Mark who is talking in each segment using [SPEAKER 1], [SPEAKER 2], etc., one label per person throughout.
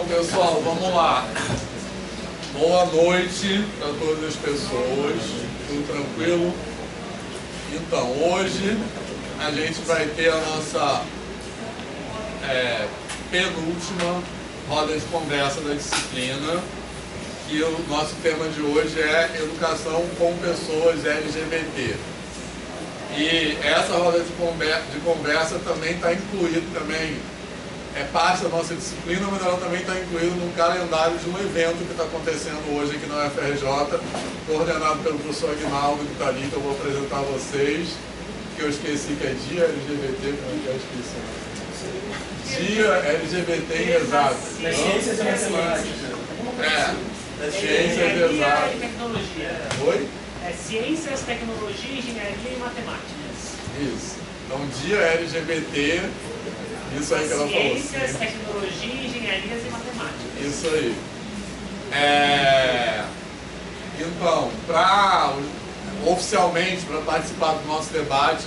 [SPEAKER 1] Pessoal, vamos lá. Boa noite para todas as pessoas. Tudo tranquilo? Então, hoje a gente vai ter a nossa penúltima roda de conversa da disciplina. E o nosso tema de hoje é educação com pessoas LGBT. E essa roda de conversa também está incluída, é parte da nossa disciplina, mas ela também está incluída no calendário de um evento que está acontecendo hoje aqui na UFRJ, coordenado pelo professor Aguinaldo, que está ali, que eu vou apresentar a vocês, que eu esqueci que é Dia LGBT, porque eu esqueci. Dia LGBT em Exatas.
[SPEAKER 2] Ciências e Matemática.
[SPEAKER 1] Ciências e Exatas.
[SPEAKER 2] E tecnologia.
[SPEAKER 1] Oi?
[SPEAKER 2] É ciências, tecnologia, engenharia e matemáticas.
[SPEAKER 1] Isso. Então, Dia LGBT, isso aí que ela falou.
[SPEAKER 2] Ciências, tecnologia, engenharias e matemáticas.
[SPEAKER 1] Isso aí. Então, oficialmente, para participar do nosso debate,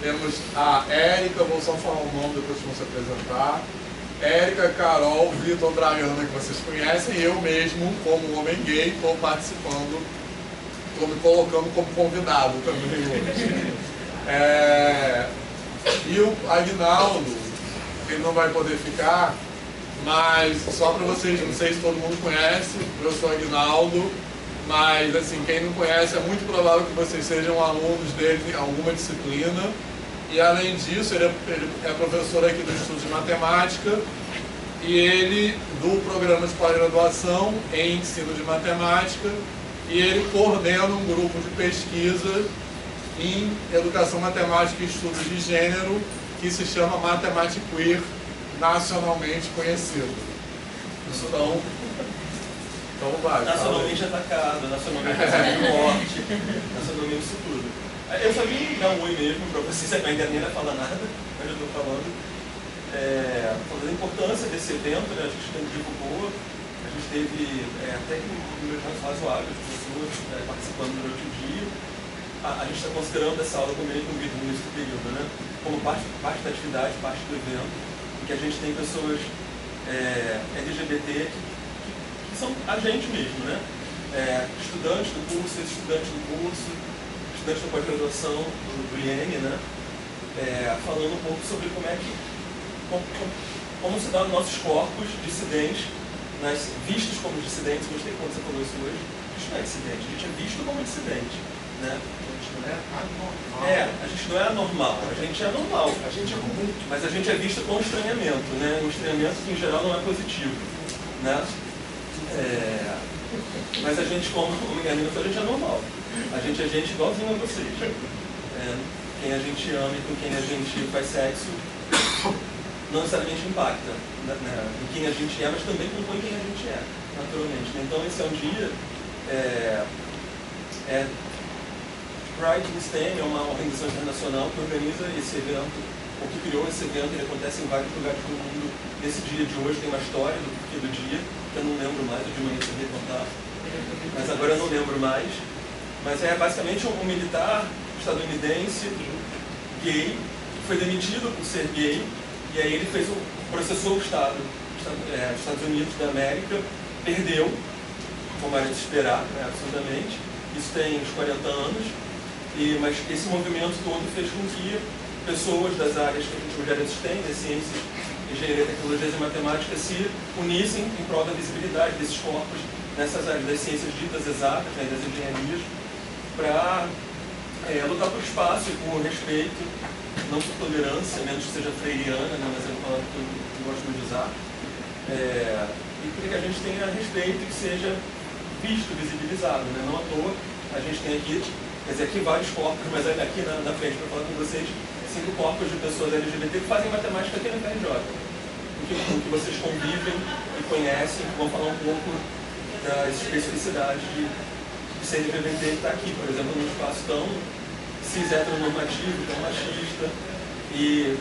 [SPEAKER 1] temos a Érica, vou só falar o nome, depois vão se apresentar. Érica, Carol, Vitor, Braiana, que vocês conhecem, e eu mesmo, como homem gay, estou participando, estou me colocando como convidado também hoje. E o Aguinaldo, ele não vai poder ficar, mas só para vocês, não sei se todo mundo conhece, eu sou Aguinaldo, mas assim, quem não conhece, é muito provável que vocês sejam alunos dele em alguma disciplina. E além disso, ele é professor aqui do Instituto de Matemática e ele do programa de pós-graduação em ensino de matemática, e ele coordena um grupo de pesquisa em educação matemática e estudos de gênero que se chama Matematic-Queer, nacionalmente conhecido. Então vai.
[SPEAKER 3] Nacionalmente atacado, nacionalmente morte, nacionalmente isso tudo. Eu só vim dar um oi mesmo para vocês, a internet não fala nada, mas eu estou falando. Falando da importância desse evento, né? A gente divulgou, a gente teve até que um número razoável de pessoas participando durante o dia. A gente está considerando essa aula também incluída nesse período, né? Como parte da atividade, parte do evento, em que a gente tem pessoas LGBT que são a gente mesmo, né? Estudantes do curso, ex-estudantes do curso, estudantes da pós-graduação do IEM, né? Falando um pouco sobre como se dá nos nossos corpos dissidentes, vistos como dissidentes. Gostei quando você falou isso hoje. A gente não é dissidente, a gente é visto como dissidente, né? A gente não é anormal, a gente é normal, a gente é comum, mas a gente é visto com estranhamento, né? Um estranhamento que em geral não é positivo, né? Mas a gente, como menino, a gente é normal, a gente é gente igualzinho a vocês. Quem a gente ama e com quem a gente faz sexo não necessariamente impacta, né? Em quem a gente é, mas também compõe quem a gente é, naturalmente. Então esse é um dia. Pride in STEM é uma organização internacional que organiza esse evento, ou que criou esse evento. Ele acontece em vários lugares do mundo. Nesse dia de hoje tem uma história do porquê do dia, que eu não lembro mais, eu de manhã sabia contar, mas agora eu não lembro mais. Mas é basicamente um militar estadunidense, gay, que foi demitido por ser gay, e aí ele processou o Estado, Estados Unidos da América, perdeu, como era de esperar, né, absolutamente. Isso tem uns 40 anos. Mas esse movimento todo fez com que pessoas das áreas que a gente hoje tem, né, ciências, engenharia, tecnologias e matemática, se unissem em prol da visibilidade desses corpos nessas áreas das ciências ditas exatas, né, das engenharias, para lutar por espaço e por respeito, não por tolerância, menos que seja freiriana, né, mas é uma palavra que eu gosto muito de usar, e para que a gente tenha respeito e que seja visto, visibilizado, né? Não à toa, a gente tem aqui, aqui vários corpos, mas aqui na frente, para falar com vocês, 5 corpos de pessoas LGBT que fazem matemática aqui na UFRJ, com que vocês convivem e conhecem, que vão falar um pouco das especificidades de ser LGBT que está aqui, por exemplo, num espaço tão cis heteronormativo, tão machista, e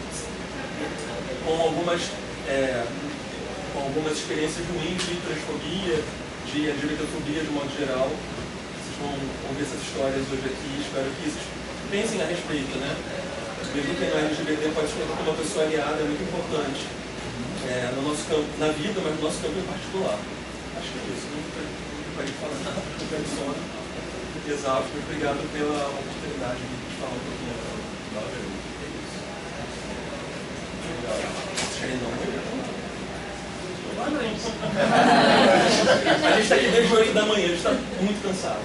[SPEAKER 3] com algumas experiências ruins de transfobia, de LGBTfobia de modo geral. Vocês vão ouvir essas histórias hoje aqui, espero que vocês pensem a respeito, né? Mesmo quem não é LGBT pode se contar com uma pessoa aliada, é muito importante. no nosso campo, na vida, mas no nosso campo em particular. Acho que é isso, não parei de falar nada, porque eu quero sono exausto, mas obrigado pela oportunidade de falar um pouquinho. Valeu. É isso.
[SPEAKER 2] Boa noite.
[SPEAKER 3] A gente está aqui desde 8 da manhã, a gente está muito cansado.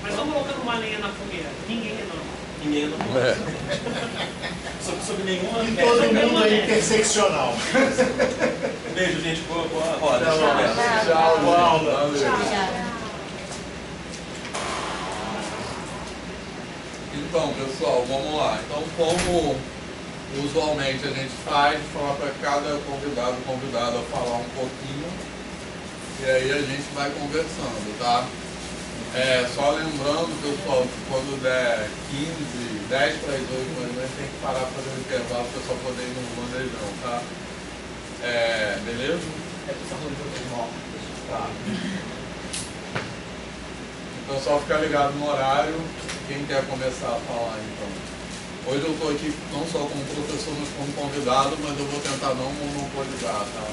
[SPEAKER 2] Mas vamos colocando uma lenha na fogueira. Ninguém é normal.
[SPEAKER 3] Ninguém é normal. Sobre nenhuma...
[SPEAKER 4] E todo mundo é interseccional.
[SPEAKER 3] Beijo, gente. Boa roda.
[SPEAKER 1] Tchau,
[SPEAKER 4] boa aula.
[SPEAKER 1] Valeu. Então, pessoal, vamos lá. Então, como usualmente a gente faz, fala para cada convidada falar um pouquinho e aí a gente vai conversando, tá? Só lembrando, pessoal, que quando der 10 para as 8, mais ou menos, tem que parar para fazer um intervalo para o pessoal poder ir no bandejão, tá? Beleza? Então, só ficar ligado no horário. Quem quer começar a falar, então? Hoje eu estou aqui não só como professor, mas como convidado, mas eu vou tentar não monopolizar, tá?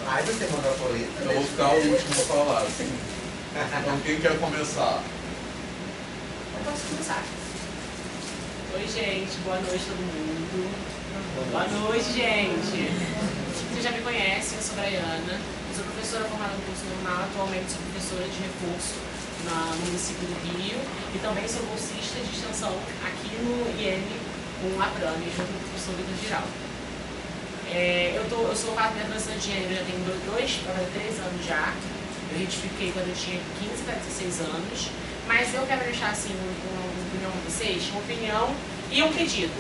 [SPEAKER 5] Ai, você monopoliza?
[SPEAKER 1] Eu vou ficar o último a falar, assim. Então, quem quer começar?
[SPEAKER 6] Eu posso começar.
[SPEAKER 2] Oi, gente. Boa noite, todo mundo. Boa noite, gente. Você já me conhece, eu sou Braiana. Eu sou professora formada no curso normal, atualmente sou professora de reforço no município do Rio e também sou bolsista de extensão aqui no IEM com a Prami, junto com o professor Vitor Giraldo. Eu sou parte da transição de gênero, já tenho 2 para 3 anos já. Eu retifiquei quando eu tinha 15 para 16 anos, mas eu quero deixar assim uma opinião para vocês, uma opinião e um pedido.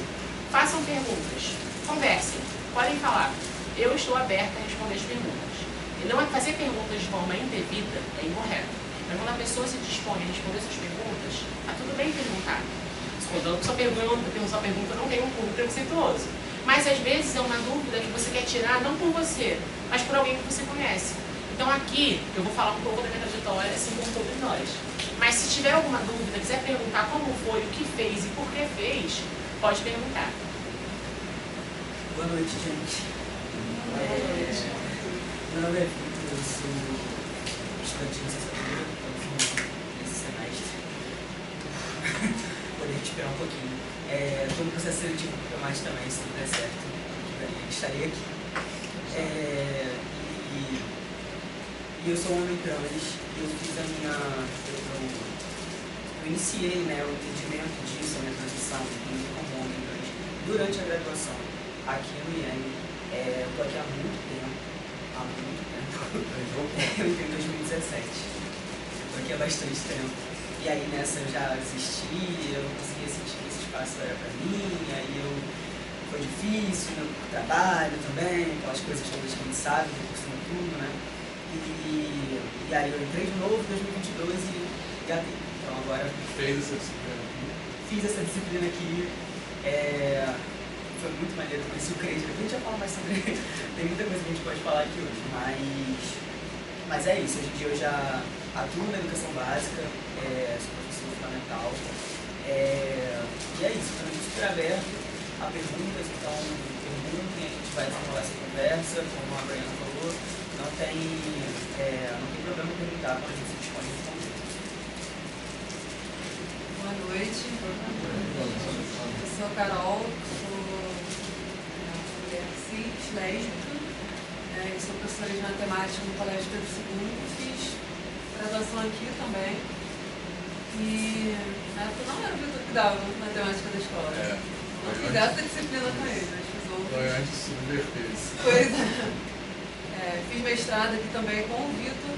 [SPEAKER 2] Façam perguntas, conversem, podem falar. Eu estou aberta a responder as perguntas. E não é fazer perguntas de forma indevida é incorreto. Mas quando a pessoa se dispõe a responder suas perguntas, está tudo bem perguntar. Quando a sua pergunta não tem um público preconceituoso. Mas às vezes é uma dúvida que você quer tirar não por você, mas por alguém que você conhece. Então aqui eu vou falar um pouco da minha trajetória, assim como todos nós. Mas se tiver alguma dúvida, quiser perguntar como foi, o que fez e por que fez, pode perguntar.
[SPEAKER 7] Boa noite, gente. Meu nome é Vitor, eu sou estudante de licenciatura, estou no fim desse semestre. Poder respirar um pouquinho. Estou no processo seletivo para mais também, se tudo der certo, estarei aqui. E eu sou um homem trans, e eu fiz a minha... Eu iniciei, né, o entendimento disso, a minha transição como homem trans, durante a graduação aqui no IEM. Eu estou aqui há muito tempo. Eu entrei em 2017. Estou aqui há bastante tempo. E aí nessa eu já desisti, eu não conseguia sentir que esse espaço era para mim, foi difícil, no trabalho também, aquelas coisas todas que a gente sabe, por cima de tudo, né? E aí eu entrei de novo em 2022 e gatei. Então agora...
[SPEAKER 1] Fez essa disciplina aqui?
[SPEAKER 7] Fiz essa disciplina aqui. Foi muito maneiro, conheci o Crazy, a gente já fala mais sobre ele. Tem muita coisa que a gente pode falar aqui hoje, mas é isso. Hoje em dia eu já atuo na educação básica, sou professor fundamental, e é isso, estou super aberto a perguntas, então perguntem, a gente vai desenrolar essa conversa, como a Braiana falou, não tem problema perguntar quando a gente se dispõe a responder.
[SPEAKER 6] Boa noite. Eu sou a Carol, sou mulher cis, lésbica. Sou professora de matemática no Colégio Pedro II, fiz graduação aqui também. E na época não era o Vitor que dava matemática da escola. Não fiz essa disciplina com ele, mas fiz outra.
[SPEAKER 1] Foi antes de subverter isso.
[SPEAKER 6] Pois é. Fiz mestrado aqui também com o Vitor,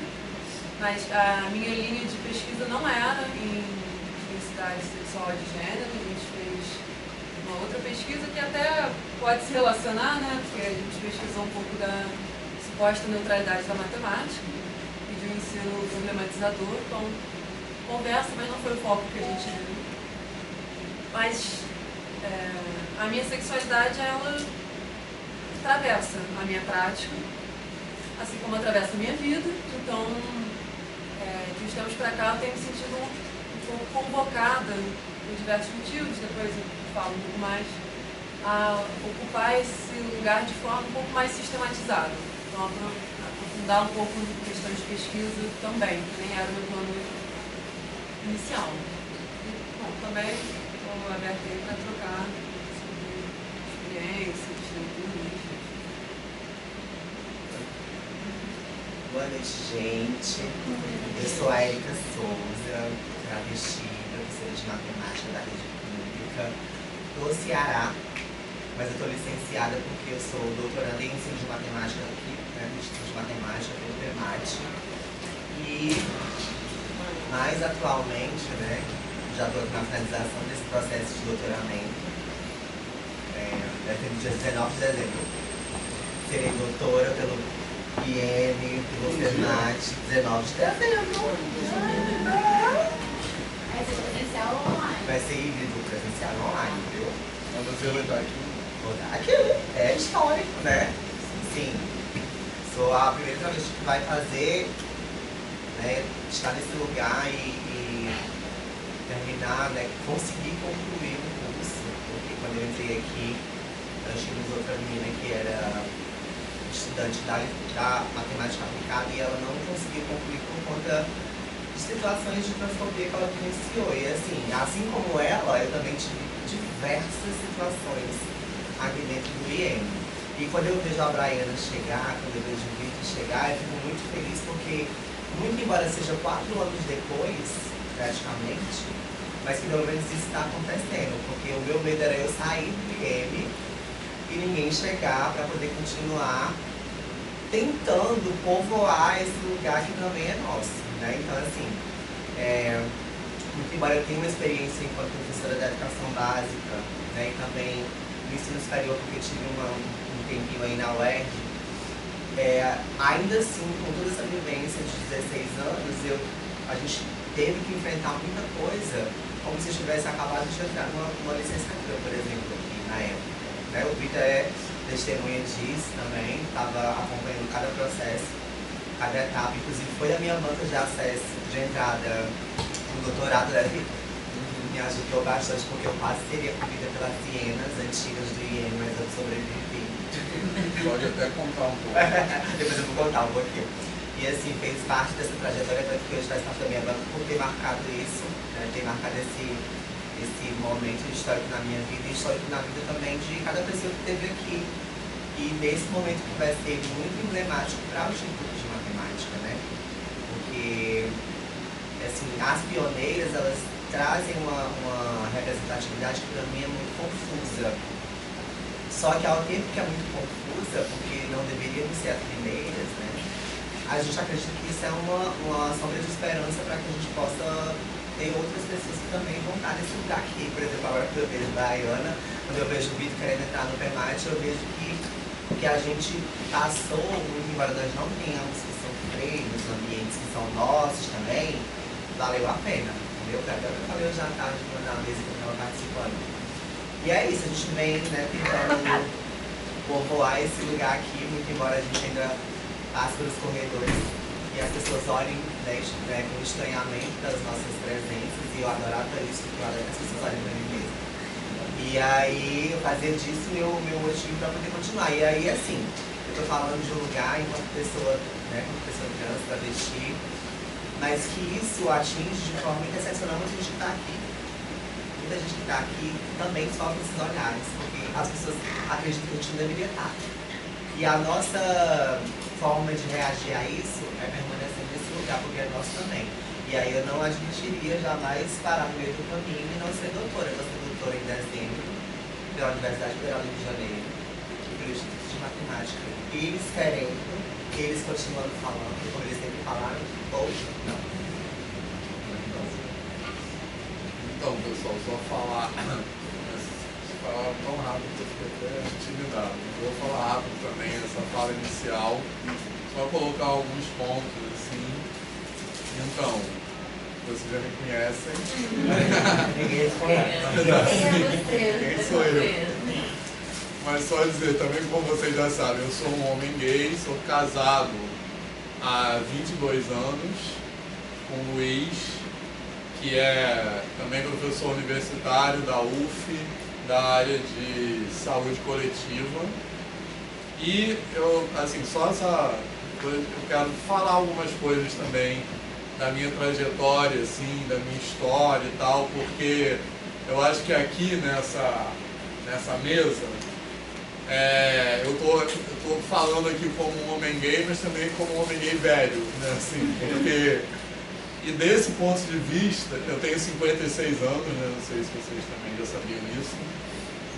[SPEAKER 6] mas a minha linha de pesquisa não era em diversidade sexual de gênero. A gente fez uma outra pesquisa que até pode se relacionar, né? Porque a gente pesquisou um pouco da suposta neutralidade da matemática e de um ensino problematizador. Então, conversa, mas não foi o foco que a gente viu. Mas a minha sexualidade, ela atravessa a minha prática, assim como atravessa a minha vida. Então, de uns tempos para cá, eu tenho me sentido um pouco convocada por diversos motivos, depois eu falo um pouco mais, a ocupar esse lugar de forma um pouco mais sistematizada. Então, aprofundar um pouco em questões de pesquisa também, que nem era o meu plano inicial. E, bom, também estou aberta aí para trocar sobre experiências, leituras.
[SPEAKER 5] Boa noite, gente. Eu sou a Erika Souza, travesti, professora de matemática da rede pública do Ceará, mas eu estou licenciada porque eu sou doutoranda em ensino de matemática aqui, no Instituto de Matemática pelo PEMAT. E mais atualmente, né, já estou na finalização desse processo de doutoramento. Vai ter no dia 19 de dezembro. Serei doutora pelo IEM, pelo PEMAT, 19 de dezembro.
[SPEAKER 8] Vai ser presencial ou online?
[SPEAKER 5] Vai ser híbrido, presencial online, viu?
[SPEAKER 1] Mas você vai estar aqui.
[SPEAKER 5] Vou dar aqui. É histórico, né? Sim. Sou a primeira travesti que vai fazer, né, estar nesse lugar e terminar, né, conseguir concluir o curso. Porque quando eu entrei aqui, nós tínhamos outra menina que era estudante da matemática aplicada e ela não conseguiu concluir por conta de situações de transfobia que ela vivenciou. E assim como ela, eu também tive diversas situações aqui dentro do IEM. E quando eu vejo a Braiana chegar, quando eu vejo o Vitor chegar, eu fico muito feliz porque, muito embora seja 4 anos depois, praticamente, mas que pelo menos isso está acontecendo, porque o meu medo era eu sair do IEM e ninguém chegar para poder continuar tentando povoar esse lugar que também é nosso, né? Então, assim, muito embora eu tenha uma experiência enquanto professora da educação básica, né, e também no ensino superior, porque eu tive um tempinho aí na UERJ, ainda assim, com toda essa vivência de 16 anos, a gente teve que enfrentar muita coisa, como se eu tivesse acabado de entrar numa licenciatura, por exemplo, aqui na época. Né? O Vitor é testemunha disso também, estava acompanhando cada processo, cada etapa, inclusive foi a minha banca de acesso, de entrada no doutorado, né, Vitor? Me ajudou bastante, porque eu quase seria comida pelas hienas antigas do IEM, mas eu sobrevivi.
[SPEAKER 1] Pode até contar um pouco.
[SPEAKER 5] Depois eu vou contar um pouquinho. E assim, fez parte dessa trajetória, tanto que hoje faz parte da minha banca por ter marcado isso, né, ter marcado esse momento histórico na minha vida e histórico na vida também de cada pessoa que esteve aqui. E nesse momento que vai ser muito emblemático para o Instituto de Matemática, né? Porque, assim, as pioneiras, elas trazem uma representatividade que para mim é muito confusa. Só que ao tempo que é muito confusa, porque não deveríamos ser as primeiras, né? A gente acredita que isso é uma sombra de esperança para que a gente possa ter outras pessoas que também vão estar nesse lugar aqui. Por exemplo, agora que eu vejo a Diana, quando eu vejo o Vitor querendo entrar no PEMAT, eu vejo que a gente passou, muito embora nós não tenhamos que sofrer nos ambientes que são nossos também, valeu a pena. Entendeu? Até eu falei hoje à tarde na mesa que eu estava participando. E é isso, a gente vem, né, tentando povoar esse lugar aqui, muito embora a gente ainda passe pelos corredores e as pessoas olhem, né, com estranhamento das nossas presenças, e eu adorava isso, porque eu adoro que as pessoas olhem para mim mesmo. E aí eu fazia disso meu motivo para poder continuar. E aí, assim, eu tô falando de um lugar enquanto pessoa, né, como pessoa trans, travesti, mas que isso atinge de forma interseccional muita gente que está aqui. Muita gente que está aqui também sofre esses olhares, porque as pessoas acreditam que a gente não deveria estar. E a nossa forma de reagir a isso é permanecer nesse lugar, porque é nosso também. E aí eu não admitiria jamais parar no meio do caminho e não ser doutora. Eu vou ser doutora em dezembro pela Universidade Federal do Rio de Janeiro e pelo Instituto de Matemática. Eles querendo, eles continuando falando, como eles sempre falaram, ou não.
[SPEAKER 1] Então, pessoal, só falar tão rápido que eu fiquei até intimidado. Eu vou falar rápido também essa fala inicial, só colocar alguns pontos assim. Então, vocês já me conhecem.
[SPEAKER 5] Ninguém
[SPEAKER 1] Quem sou eu? Mas só dizer também, como vocês já sabem, eu sou um homem gay, sou casado há 22 anos com o Luiz, que é também professor universitário da UF, da área de saúde coletiva. E eu, assim, só essa coisa, eu quero falar algumas coisas também da minha trajetória, assim, da minha história e tal, porque eu acho que aqui nessa mesa, eu tô falando aqui como um homem gay, mas também como um homem gay velho, né, assim, porque... E desse ponto de vista, eu tenho 56 anos, né, não sei se vocês também já sabiam isso,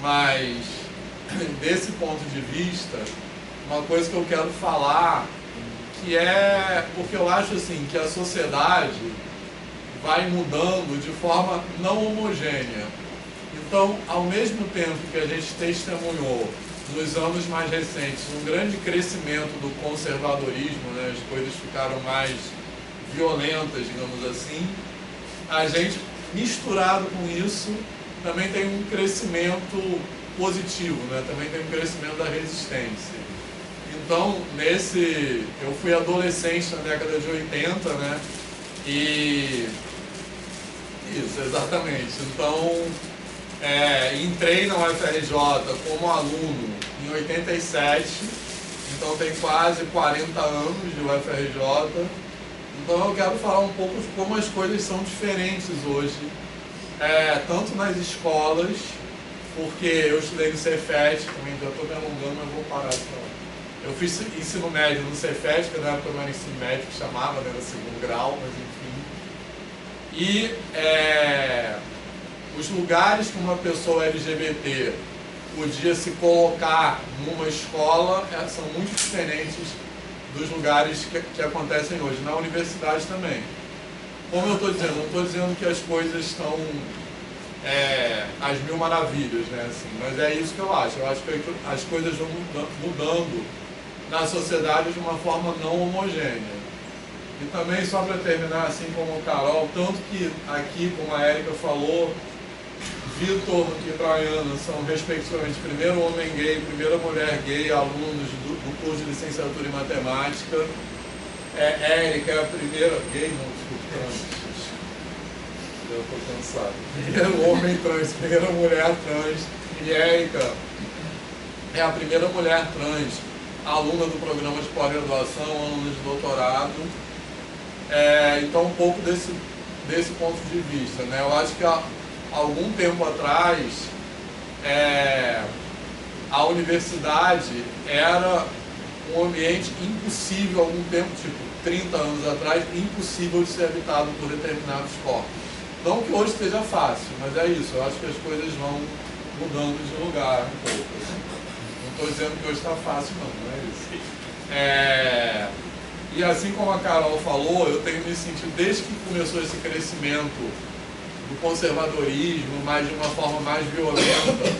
[SPEAKER 1] mas desse ponto de vista, uma coisa que eu quero falar, que é porque eu acho assim que a sociedade vai mudando de forma não homogênea. Então, ao mesmo tempo que a gente testemunhou nos anos mais recentes um grande crescimento do conservadorismo, né, as coisas ficaram mais violentas, digamos assim, a gente, misturado com isso, também tem um crescimento positivo, né? Também tem um crescimento da resistência. Então, eu fui adolescente na década de 80, né? E... Isso, exatamente. Então, entrei na UFRJ como aluno em 87, então tem quase 40 anos de UFRJ. Então eu quero falar um pouco de como as coisas são diferentes hoje, tanto nas escolas, porque eu estudei no Cefet, também já estou me alongando, mas vou parar de falar. Eu fiz ensino médio no Cefet, que na época não era ensino médio, que chamava, né, era segundo grau, mas enfim. E os lugares que uma pessoa LGBT podia se colocar numa escola são muito diferentes dos lugares que acontecem hoje, na universidade também. Como eu estou dizendo, não estou dizendo que as coisas estão às mil maravilhas, né, assim, mas é isso que eu acho que as coisas vão mudando na sociedade de uma forma não homogênea. E também, só para terminar, assim como o Carol, tanto que aqui, como a Érica falou, Vitor e Traiana são, respectivamente, primeiro homem gay, primeira mulher gay, alunos do curso de licenciatura em matemática. Érica é a primeira... Gay não, desculpa, eu estou cansado. Primeiro homem trans, primeira mulher trans. E Érica é a primeira mulher trans, aluna do programa de pós-graduação, aluna de doutorado. Então, um pouco desse ponto de vista, né? Eu acho que algum tempo atrás, a universidade era um ambiente impossível, algum tempo, tipo 30 anos atrás, impossível de ser habitado por determinados corpos. Não que hoje esteja fácil, mas é isso, eu acho que as coisas vão mudando de lugar um pouco. Não estou dizendo que hoje está fácil, não é isso. E assim como a Carol falou, eu tenho me sentido, desde que começou esse crescimento do conservadorismo, mas de uma forma mais violenta,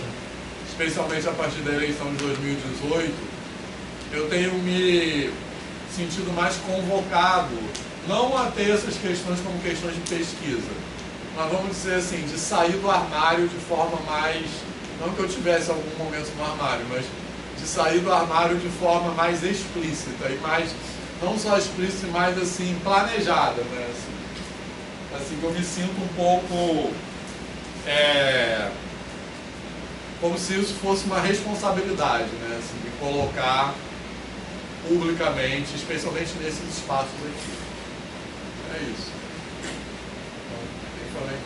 [SPEAKER 1] especialmente a partir da eleição de 2018, eu tenho me sentido mais convocado, não a ter essas questões como questões de pesquisa, mas vamos dizer assim, de sair do armário de forma mais, não que eu tivesse algum momento no armário, mas de sair do armário de forma mais explícita, e mais, não só explícita, mas assim, planejada, né? Assim que eu me sinto um pouco como se isso fosse uma responsabilidade, né? Assim, de colocar publicamente, especialmente nesses espaços aqui. É isso. Então, quem falei?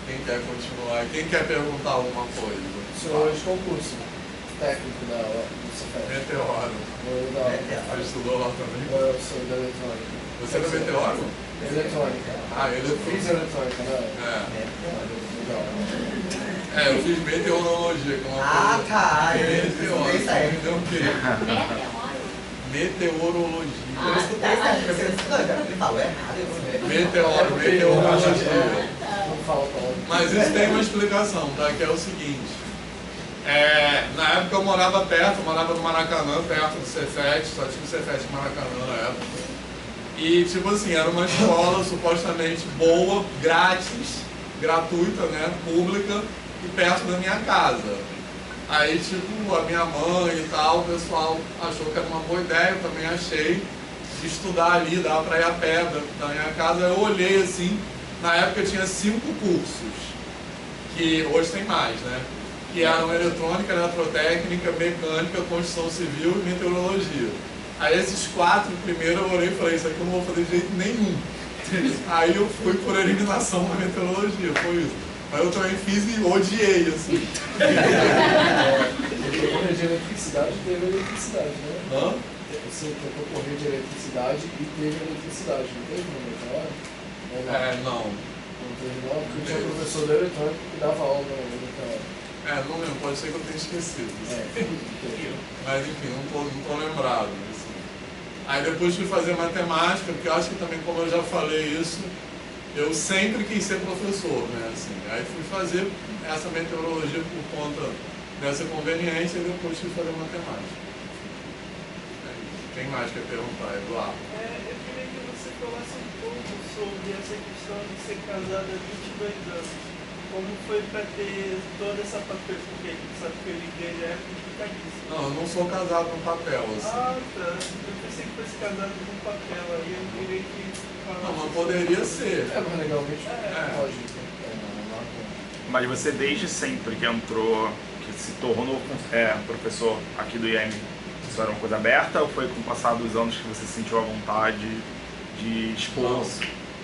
[SPEAKER 1] Quem quer continuar? Quem quer perguntar alguma coisa?
[SPEAKER 4] Senhor de concurso técnico do Cefet.
[SPEAKER 1] Meteoro. Você estudou lá também?
[SPEAKER 4] Eu sou da eletrônica.
[SPEAKER 1] Você é da Meteoro?
[SPEAKER 4] Eletrônica.
[SPEAKER 1] Ah, eletrônica.
[SPEAKER 4] Fiz eletrônica, né?
[SPEAKER 1] Eu fiz meteorologia, que é uma coisa...
[SPEAKER 5] Tá.
[SPEAKER 1] Meteoro. Deu o quê? Meteorologia.
[SPEAKER 5] Eu escutei isso aí, você estudou, ele falou errado.
[SPEAKER 1] Meteorologia.
[SPEAKER 4] Não fala palavra.
[SPEAKER 1] Mas isso tem uma explicação, tá? Que é o seguinte. Na época eu morava no Maracanã, perto do Cefet, só tinha o Cefet em Maracanã na época. E, tipo assim, era uma escola supostamente boa, grátis, gratuita, né, pública, e perto da minha casa. Aí, tipo, a minha mãe e tal, o pessoal achou que era uma boa ideia, eu também achei, de estudar ali, dava pra ir a pé da minha casa. Eu olhei assim, na época tinha 5 cursos, que hoje tem mais, né? Que eram eletrônica, eletrotécnica, mecânica, construção civil e meteorologia. Aí esses 4 primeiro eu olhei e falei, isso aqui eu não vou fazer de jeito nenhum. Aí eu fui por eliminação na meteorologia, foi isso. Mas eu também fiz e odiei, assim.
[SPEAKER 4] Porque correr de eletricidade teve eletricidade, né?
[SPEAKER 1] Hã?
[SPEAKER 4] Você tentou correr de eletricidade e teve eletricidade, não teve no meio hora? Ou não?
[SPEAKER 1] Não.
[SPEAKER 4] Não teve não, porque tinha um professor de eletrônica que dava aula no meio hora.
[SPEAKER 1] Não lembro, pode ser que eu tenha esquecido. Mas enfim, não tô lembrado. Assim. Aí depois fui fazer matemática, porque eu acho que também, como eu já falei isso, eu sempre quis ser professor, né? Assim, aí fui fazer essa meteorologia por conta dessa conveniência e depois fui fazer matemática. Quem mais quer perguntar? Eduardo?
[SPEAKER 9] Eu queria que você falasse um pouco sobre essa questão de ser casado há 22 anos. Como foi para ter toda essa papel? Porque a gente sabe que a igreja é complicadíssima.
[SPEAKER 1] Não, eu não sou casado no papel, assim.
[SPEAKER 9] Ah, tá. Eu pensei que fosse casado no papel, aí eu queria que falasse.
[SPEAKER 1] Não, mas poderia ser.
[SPEAKER 4] Mas legalmente pode.
[SPEAKER 10] Mas você desde sempre que entrou, que se tornou professor aqui do IEM, isso era uma coisa aberta ou foi com o passar dos anos que você sentiu a vontade de expor?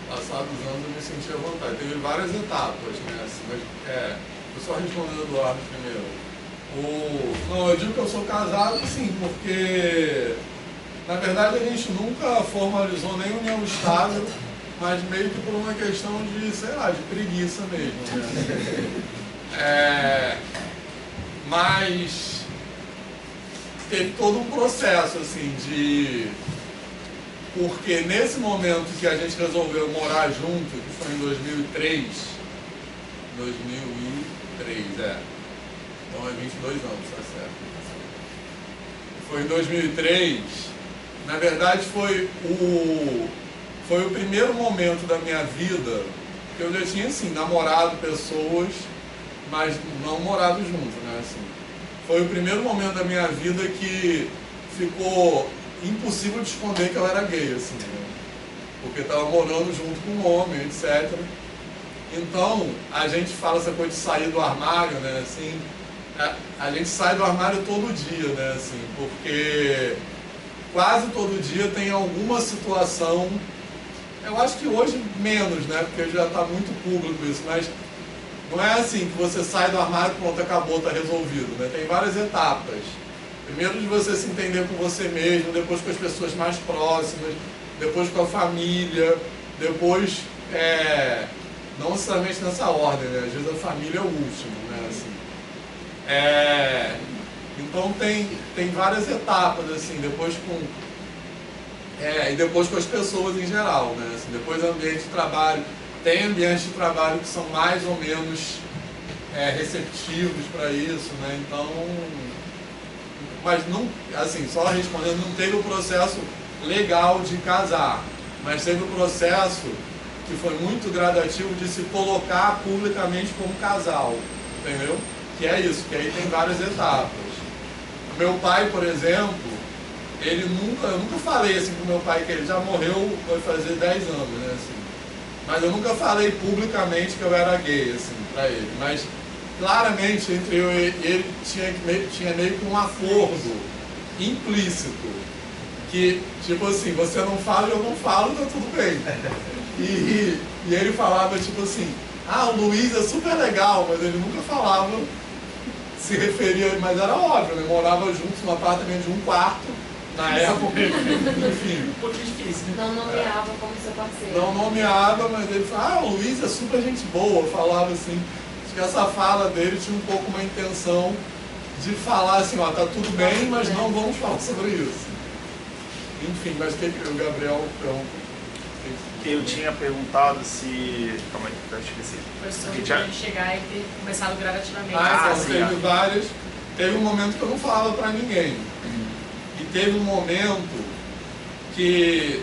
[SPEAKER 1] Passados anos eu me senti à vontade. Teve várias etapas, né? Assim, mas, vou só responder o Eduardo primeiro. Não, eu digo que eu sou casado, sim, porque na verdade a gente nunca formalizou nem união estável, mas meio que por uma questão de, sei lá, de preguiça mesmo, né? Mas teve todo um processo, assim, porque nesse momento que a gente resolveu morar junto, que foi em 2003, então é 22 anos, tá certo? Foi em 2003, na verdade foi o primeiro momento da minha vida que eu já tinha, assim, namorado pessoas, mas não morado junto, né, assim. Foi o primeiro momento da minha vida que ficou impossível de esconder que eu era gay, assim, né? Porque estava morando junto com um homem, etc. Então, a gente fala essa coisa de sair do armário, né, assim, a gente sai do armário todo dia, né, assim, porque quase todo dia tem alguma situação, eu acho que hoje menos, né, porque já está muito público isso, mas não é assim que você sai do armário, pronto, acabou, está resolvido, né, tem várias etapas. Primeiro de você se entender com você mesmo, depois com as pessoas mais próximas, depois com a família, depois, não necessariamente nessa ordem, né? Às vezes a família é o último, né? Assim, então tem várias etapas, assim, e depois com as pessoas em geral, né? Assim, depois ambiente de trabalho, tem ambientes de trabalho que são mais ou menos receptivos para isso, né? Então, mas não, assim, só respondendo, não teve o processo legal de casar, mas teve o processo que foi muito gradativo de se colocar publicamente como casal, entendeu? Que é isso, que aí tem várias etapas. O meu pai, por exemplo, eu nunca falei assim pro meu pai, que ele já morreu, vai fazer 10 anos, né, assim. Mas eu nunca falei publicamente que eu era gay, assim, pra ele, mas claramente entre eu e ele tinha meio que um acordo implícito, que tipo assim, você não fala e eu não falo, tá tudo bem. E ele falava tipo assim, o Luiz é super legal, mas ele nunca falava, se referia, mas era óbvio, né? Morava juntos num apartamento de um quarto, na época, enfim.
[SPEAKER 7] Um pouquinho difícil.
[SPEAKER 8] Não nomeava como seu parceiro.
[SPEAKER 1] Não nomeava, mas ele falava, o Luiz é super gente boa, falava assim. Que essa fala dele tinha um pouco uma intenção de falar assim, ó, tá tudo bem, mas não vamos falar sobre isso. Enfim, mas o que o Gabriel perguntou?
[SPEAKER 10] Eu tinha perguntado se... Calma aí, eu esqueci.
[SPEAKER 2] Foi sobre ele chegar e ter começado gradativamente.
[SPEAKER 1] Teve várias. Teve um momento que eu não falava pra ninguém. E teve um momento que,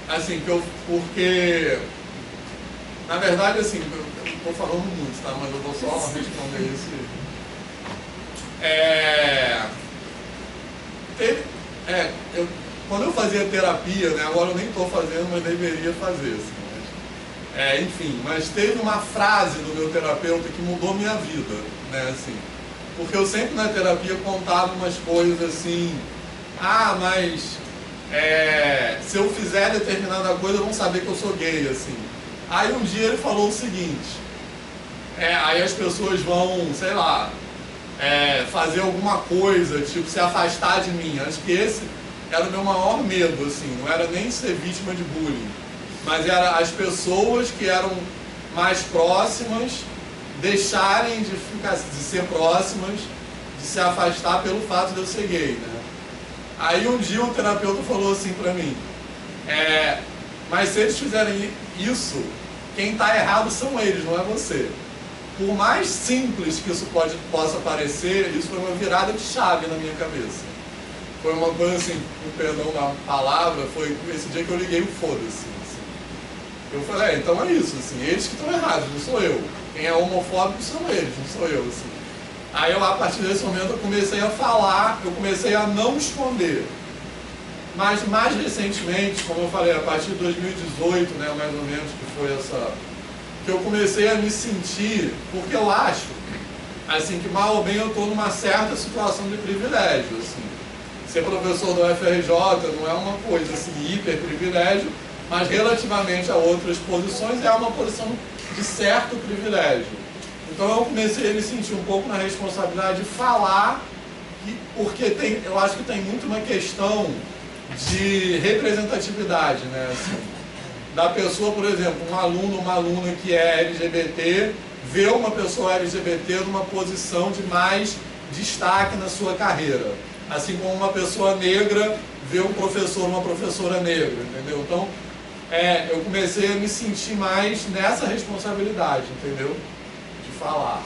[SPEAKER 1] assim, porque, na verdade, assim, eu estou falando muito, tá? Mas eu vou só responder isso. Quando eu fazia terapia, né? Agora eu nem estou fazendo, mas deveria fazer, assim, Enfim, mas teve uma frase do meu terapeuta que mudou minha vida, né, assim. Porque eu sempre na terapia contava umas coisas assim, mas se eu fizer determinada coisa, vão saber que eu sou gay, assim. Aí um dia ele falou o seguinte, aí as pessoas vão, sei lá, fazer alguma coisa, tipo, se afastar de mim. Acho que esse era o meu maior medo, assim, não era nem ser vítima de bullying, mas era as pessoas que eram mais próximas deixarem de ser próximas, de se afastar pelo fato de eu ser gay, né? Aí um dia o terapeuta falou assim pra mim, mas se eles fizerem isso, quem tá errado são eles, não é você. Por mais simples que isso possa parecer, isso foi uma virada de chave na minha cabeça. Foi uma coisa assim, com perdão da palavra, foi esse dia que eu liguei o foda-se. Assim. Eu falei, então é isso, assim, eles que estão errados, não sou eu. Quem é homofóbico são eles, não sou eu, assim. Aí eu, a partir desse momento, eu comecei a falar, eu comecei a não esconder. Mas mais recentemente, como eu falei, a partir de 2018, né, mais ou menos, que foi que eu comecei a me sentir, porque eu acho, assim, que mal ou bem eu estou numa certa situação de privilégio, assim. Ser professor do FRJ não é uma coisa, assim, hiper privilégio, mas relativamente a outras posições é uma posição de certo privilégio. Então eu comecei a me sentir um pouco na responsabilidade de falar, porque eu acho que tem muito uma questão de representatividade, né? Assim, da pessoa, por exemplo, um aluno, uma aluna que é LGBT, vê uma pessoa LGBT numa posição de mais destaque na sua carreira. Assim como uma pessoa negra vê um professor, uma professora negra, entendeu? Então, eu comecei a me sentir mais nessa responsabilidade, entendeu? De falar.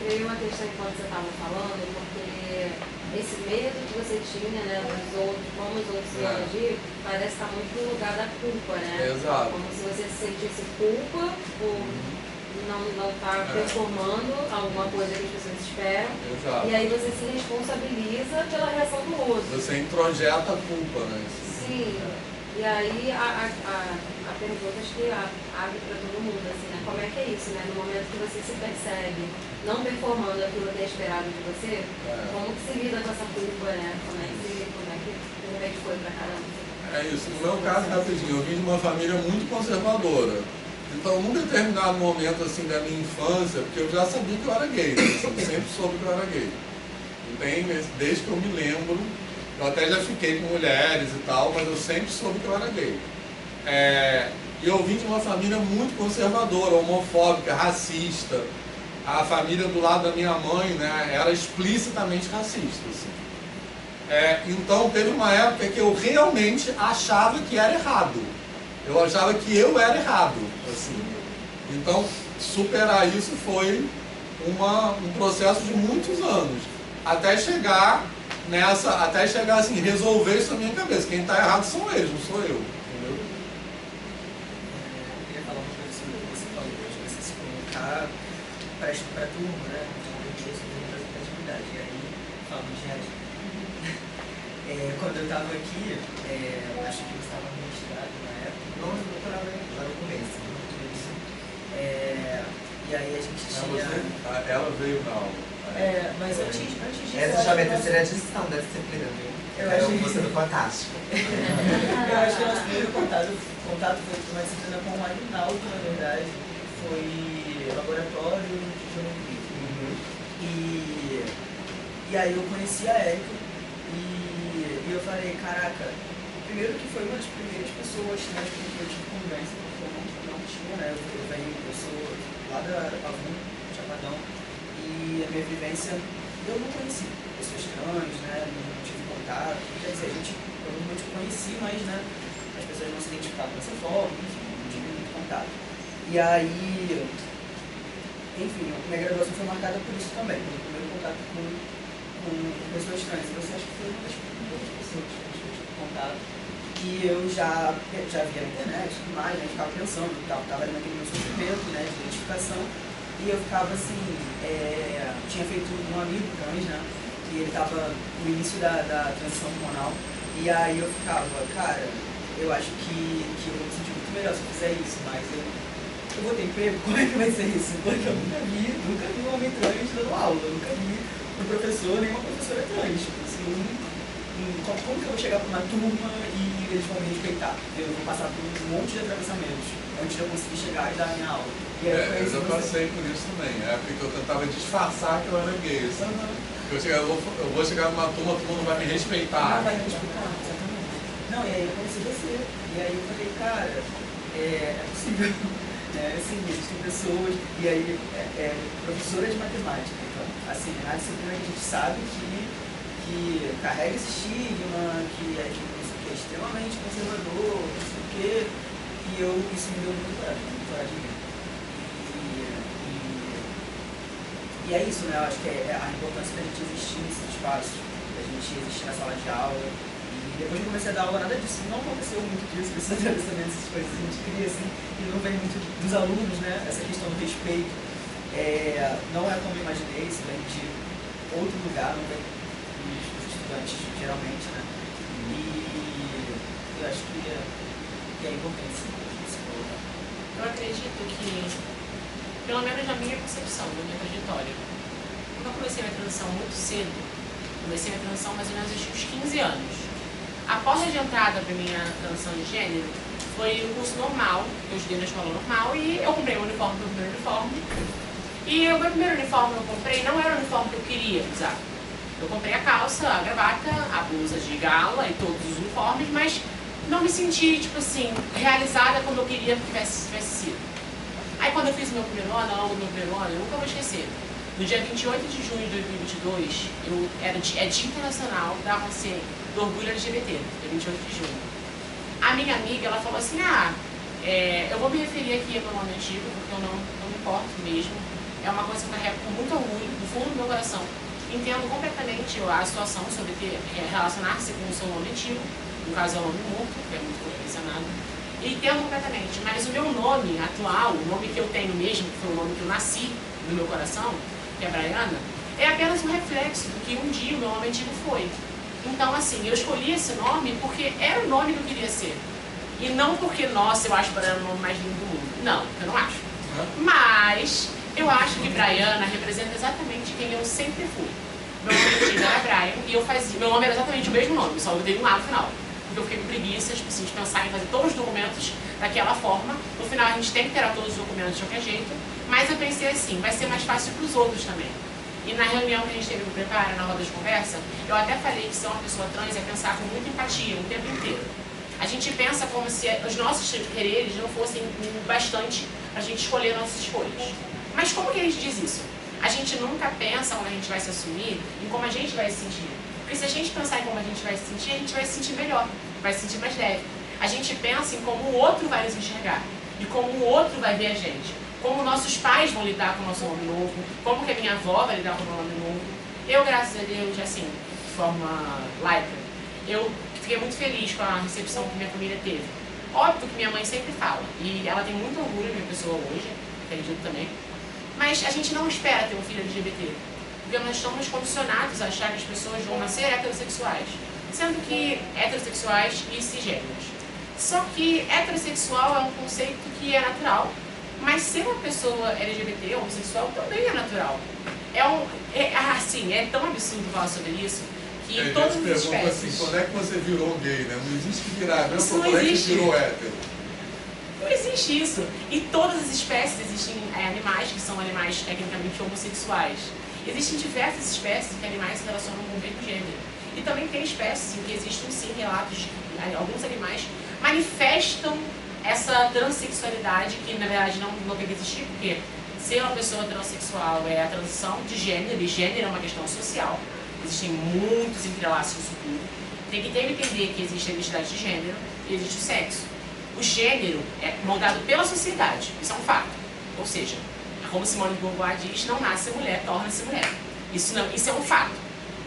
[SPEAKER 8] Veio uma questão enquanto você estava falando, porque esse medo que você tinha, né, dos outros, como os outros iam agir, parece estar muito no lugar da culpa, né?
[SPEAKER 1] Exato.
[SPEAKER 8] Como se você sentisse culpa por não estar performando alguma coisa que as pessoas esperam.
[SPEAKER 1] Exato.
[SPEAKER 8] E aí você se responsabiliza pela reação do outro.
[SPEAKER 1] Você introjeta a culpa, né?
[SPEAKER 8] Sim. E aí a pergunta acho que abre para todo mundo, assim, né? Como é que é isso, né? No momento que você se percebe não performando aquilo que é esperado de você, como que se lida com essa culpa, né? Como é que foi para cada um?
[SPEAKER 1] É isso. No meu caso, rapidinho, eu vim de uma família muito conservadora. Então, num determinado momento, assim, da minha infância, porque eu já sabia que eu era gay, né? Assim, sempre soube que eu era gay. Desde que eu me lembro, eu até já fiquei com mulheres e tal, mas eu sempre soube que eu era gay. E eu vim de uma família muito conservadora, homofóbica, racista. A família do lado da minha mãe, né, era explicitamente racista, assim. Então, teve uma época que eu realmente achava que era errado. Eu achava que eu era errado, assim. Então, superar isso foi um processo de muitos anos. Até chegar assim, resolver isso na minha cabeça. Quem está errado são eles, não sou eu. Entendeu?
[SPEAKER 7] Eu queria falar uma coisa sobre o que você falou, de você se colocar para a turma, né? Sobre representatividade. E aí, falando de reagir. Quando eu estava aqui, acho que eu estava no mestrado na época.
[SPEAKER 5] Não, eu estava lá no começo.
[SPEAKER 7] E aí a gente tinha...
[SPEAKER 1] Ela veio na aula.
[SPEAKER 7] Mas antes disso...
[SPEAKER 5] Essa já é a terceira edição dessa disciplina, viu?
[SPEAKER 7] Eu acho que
[SPEAKER 5] você do Fantástico.
[SPEAKER 7] Eu acho que o nosso primeiro contato foi uma disciplina com o Aguinaldo, na verdade. Foi laboratório de geometria. E aí eu conheci a Érica e eu falei, caraca, primeiro que foi uma das primeiras pessoas, né, que eu tive conversa, porque eu não tinha, né? Eu sou lá da Pavum, Chapadão, e a minha vivência eu não conheci pessoas trans, né? Não tive contato, quer dizer, a gente provavelmente conhecia, mas, né, as pessoas não se identificavam dessa forma, não tive muito contato. E aí, enfim, minha graduação foi marcada por isso também, pelo primeiro contato com pessoas trans. Você acha que foi uma das primeiras pessoas que eu tive contato. E eu já via na internet e tudo mais, né? Ficava pensando, estava ali naquele meu sofrimento, né, de identificação. E eu ficava assim, tinha feito um amigo trans, né? E ele estava no início da transição hormonal. E aí eu ficava, cara, eu acho que eu vou me sentir muito muito melhor se eu fizer isso, mas eu vou ter emprego? Como é que vai ser isso? Porque eu nunca vi um homem trans dando aula, eu nunca vi um professor nem uma professora trans. Tipo assim, como que eu vou chegar para uma turma e eles vão me respeitar? Eu vou passar por um monte de atravessamentos antes de eu conseguir chegar e dar a minha aula. E aí,
[SPEAKER 1] eu já passei por isso também, porque eu tentava disfarçar que eu era gay, sabe? Eu vou chegar numa turma, todo mundo vai me respeitar.
[SPEAKER 7] Não vai me respeitar, exatamente. Não, e aí eu conheci você. E aí eu falei, cara, é possível. Assim, existem pessoas, e aí professora de matemática, então, assim, na disciplina que a gente sabe que carrega esse estigma, que é extremamente conservador, não sei o quê, e isso me deu muito coragem mesmo. E é isso, né? Eu acho que é a importância da gente existir nesses espaços, da gente existir na sala de aula. E depois que eu comecei a dar aula, nada disso não aconteceu muito disso, esses atravessamentos, essas coisas. A gente cria assim, e não vem muito dos alunos, né? Essa questão do respeito. Não é como eu imaginei, isso vem de outro lugar, não vem dos estudantes, geralmente, né? E eu acho que é importante se colocar.
[SPEAKER 2] Eu acredito que, pelo menos na minha concepção, na minha trajetória, quando eu comecei a minha transição muito cedo, comecei a minha transição mais ou menos aos 15 anos. A porta de entrada para minha transição de gênero foi um curso normal, eu estudei na escola normal e eu comprei um uniforme, meu primeiro uniforme. E o meu primeiro uniforme que eu comprei não era o uniforme que eu queria usar. Eu comprei a calça, a gravata, a blusa de gala e todos os uniformes, mas não me senti, tipo assim, realizada como eu queria que tivesse sido. Aí quando eu fiz o meu primeiro ano, ao longo do meu primeiro ano, eu nunca vou esquecer. No dia 28 de junho de 2022, é Dia Internacional do Orgulho LGBT, dia 28 de junho. A minha amiga, ela falou assim, eu vou me referir aqui ao meu nome antigo, porque eu não me importo mesmo. É uma coisa que eu carrego com muito orgulho, do fundo do meu coração. Entendo completamente a situação sobre relacionar-se com o seu nome antigo, no caso é o nome morto, que é muito mencionado. Entendo completamente, mas o meu nome atual, o nome que eu tenho mesmo, que foi o nome que eu nasci no meu coração, que é Braiana, é apenas um reflexo do que um dia o meu nome antigo foi. Então, assim, eu escolhi esse nome porque era o nome que eu queria ser. E não porque, nossa, eu acho Braiana o nome mais lindo do mundo. Não, eu não acho. Mas eu acho que Braiana representa exatamente quem eu sempre fui. Meu nome antigo era Brian e meu nome era exatamente o mesmo nome, só eu dei um A no final. Porque eu fiquei com preguiça, tipo assim, de pensar em fazer todos os documentos daquela forma. No final a gente tem que ter todos os documentos de qualquer jeito. Mas eu pensei assim, vai ser mais fácil para os outros também. E na reunião que a gente teve no Prepara, na roda de conversa, eu até falei que ser uma pessoa trans é pensar com muita empatia o tempo inteiro. A gente pensa como se os nossos quereres não fossem bastante para a gente escolher nossas escolhas. Mas como que a gente diz isso? A gente nunca pensa quando a gente vai se assumir em como a gente vai se sentir. Porque se a gente pensar em como a gente vai se sentir, a gente vai se sentir melhor, vai se sentir mais leve. A gente pensa em como o outro vai nos enxergar e como o outro vai ver a gente. Como nossos pais vão lidar com o nosso nome novo, como que a minha avó vai lidar com o meu nome novo. Eu, graças a Deus, assim, de forma laica, eu fiquei muito feliz com a recepção que minha família teve. Óbvio que minha mãe sempre fala, e ela tem muito orgulho da minha pessoa hoje, acredito também, mas a gente não espera ter um filho LGBT, porque nós estamos condicionados a achar que as pessoas vão nascer heterossexuais, sendo que heterossexuais e cisgêneros. Só que heterossexual é um conceito que é natural, mas ser uma pessoa LGBT, homossexual, também é natural. É tão absurdo falar sobre isso, que todas as espécies...
[SPEAKER 1] assim, quando é que você virou gay, né? Não existe virar, não quando é que você virou hétero.
[SPEAKER 2] Não existe isso. E todas as espécies, existem animais que são animais tecnicamente homossexuais. Existem diversas espécies que animais se relacionam com o mesmo gênero. E também tem espécies em que existem sim relatos de que alguns animais manifestam essa transexualidade, que na verdade não tem que existir, porque ser uma pessoa transexual é a transição de gênero, e gênero é uma questão social. Existem muitos entrelaços nisso tudo. Tem que entender que existe a identidade de gênero e existe o sexo. O gênero é moldado pela sociedade, isso é um fato. Ou seja, como Simone de Beauvoir diz, não nasce mulher, torna-se mulher. Isso é um fato.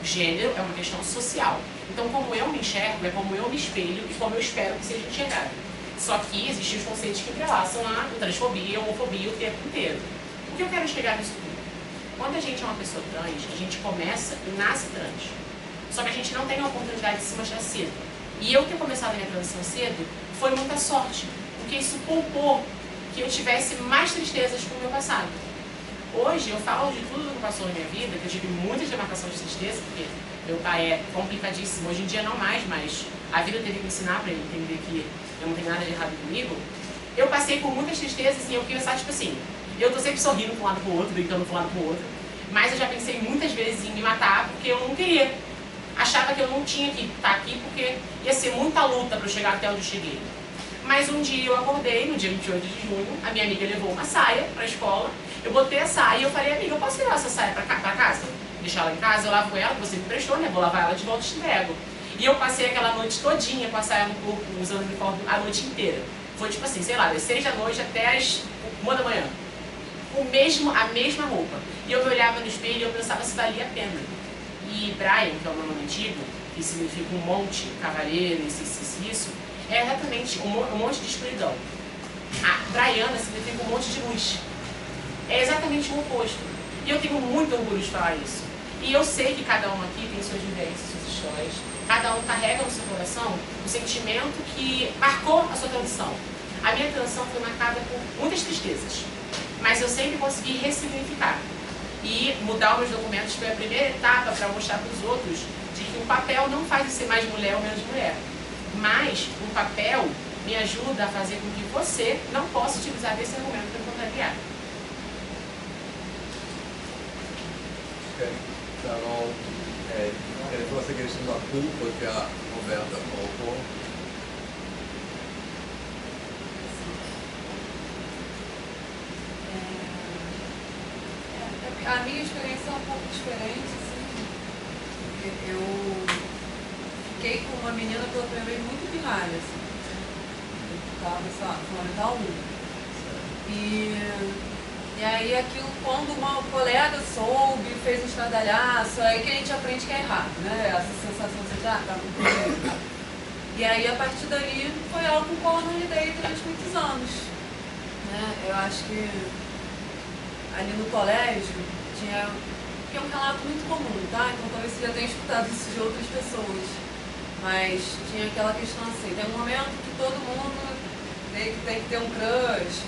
[SPEAKER 2] O gênero é uma questão social. Então, como eu me enxergo, é como eu me espelho e como eu espero que seja enxergado. Só que existem os conceitos que entrelaçam a transfobia, a homofobia o tempo inteiro. O que eu quero chegar nisso tudo? Quando a gente é uma pessoa trans, a gente começa e nasce trans. Só que a gente não tem a oportunidade de se mostrar cedo. E eu ter começado a minha transição cedo foi muita sorte. porque isso poupou que eu tivesse mais tristezas com o meu passado. Hoje eu falo de tudo que passou na minha vida, que eu tive muitas demarcações de tristeza, porque meu pai é complicadíssimo. Hoje em dia não mais, mas a vida teve que me ensinar para ele entender que eu não tenho nada de errado comigo. Eu passei por muitas tristezas e eu pensava, tipo assim, eu tô sempre sorrindo para um lado pro outro, brincando para um lado pro outro, mas eu já pensei muitas vezes em me matar porque eu não queria. Achava que eu não tinha que estar aqui porque ia ser muita luta para eu chegar até onde eu cheguei. Mas um dia eu acordei, no dia 28 de junho, a minha amiga levou uma saia para a escola, eu botei a saia e eu falei, amiga, eu posso levar essa saia para casa? Deixar ela em casa, eu lavo ela, que você me prestou, né? Vou lavar ela de volta e te entrego. E eu passei aquela noite todinha com a saia no corpo, usando o uniforme a noite inteira. Foi tipo assim, sei lá, das 6 da noite até as 1 da manhã. A mesma roupa. E eu me olhava no espelho e eu pensava se valia a pena. E Brian, que é o meu nome antigo, que significa um monte, cavaleiro, isso, é exatamente um monte de escuridão. A Briana significa um monte de luz. É exatamente o oposto. E eu tenho muito orgulho de falar isso. E eu sei que cada um aqui tem suas vivências, suas histórias. Cada um carrega no seu coração o sentimento que marcou a sua transição. A minha transição foi marcada por muitas tristezas. Mas eu sempre consegui ressignificar. E mudar os meus documentos foi a primeira etapa para mostrar para os outros de que o papel não faz você mais mulher ou menos mulher. Mas o papel me ajuda a fazer com que você não possa utilizar desse argumento para contrariar.
[SPEAKER 11] Então, com essa questão da culpa que a Roberta colocou,
[SPEAKER 6] a minha experiência é um pouco diferente, assim, porque eu fiquei com uma menina pela primeira vez muito pirralha, assim. Eu estava, sei lá, fundamental 1. E aí aquilo, quando uma colega soube, fez um estradalhaço, aí que a gente aprende que é errado, né? Essa sensação de tá muito errado. E aí, a partir dali, foi algo com o qual eu não lidei durante muitos anos. Né? Eu acho que ali no colégio tinha um relato muito comum, tá? Então talvez você já tenha escutado isso de outras pessoas. Mas tinha aquela questão assim, tem um momento que todo mundo tem que ter um crush.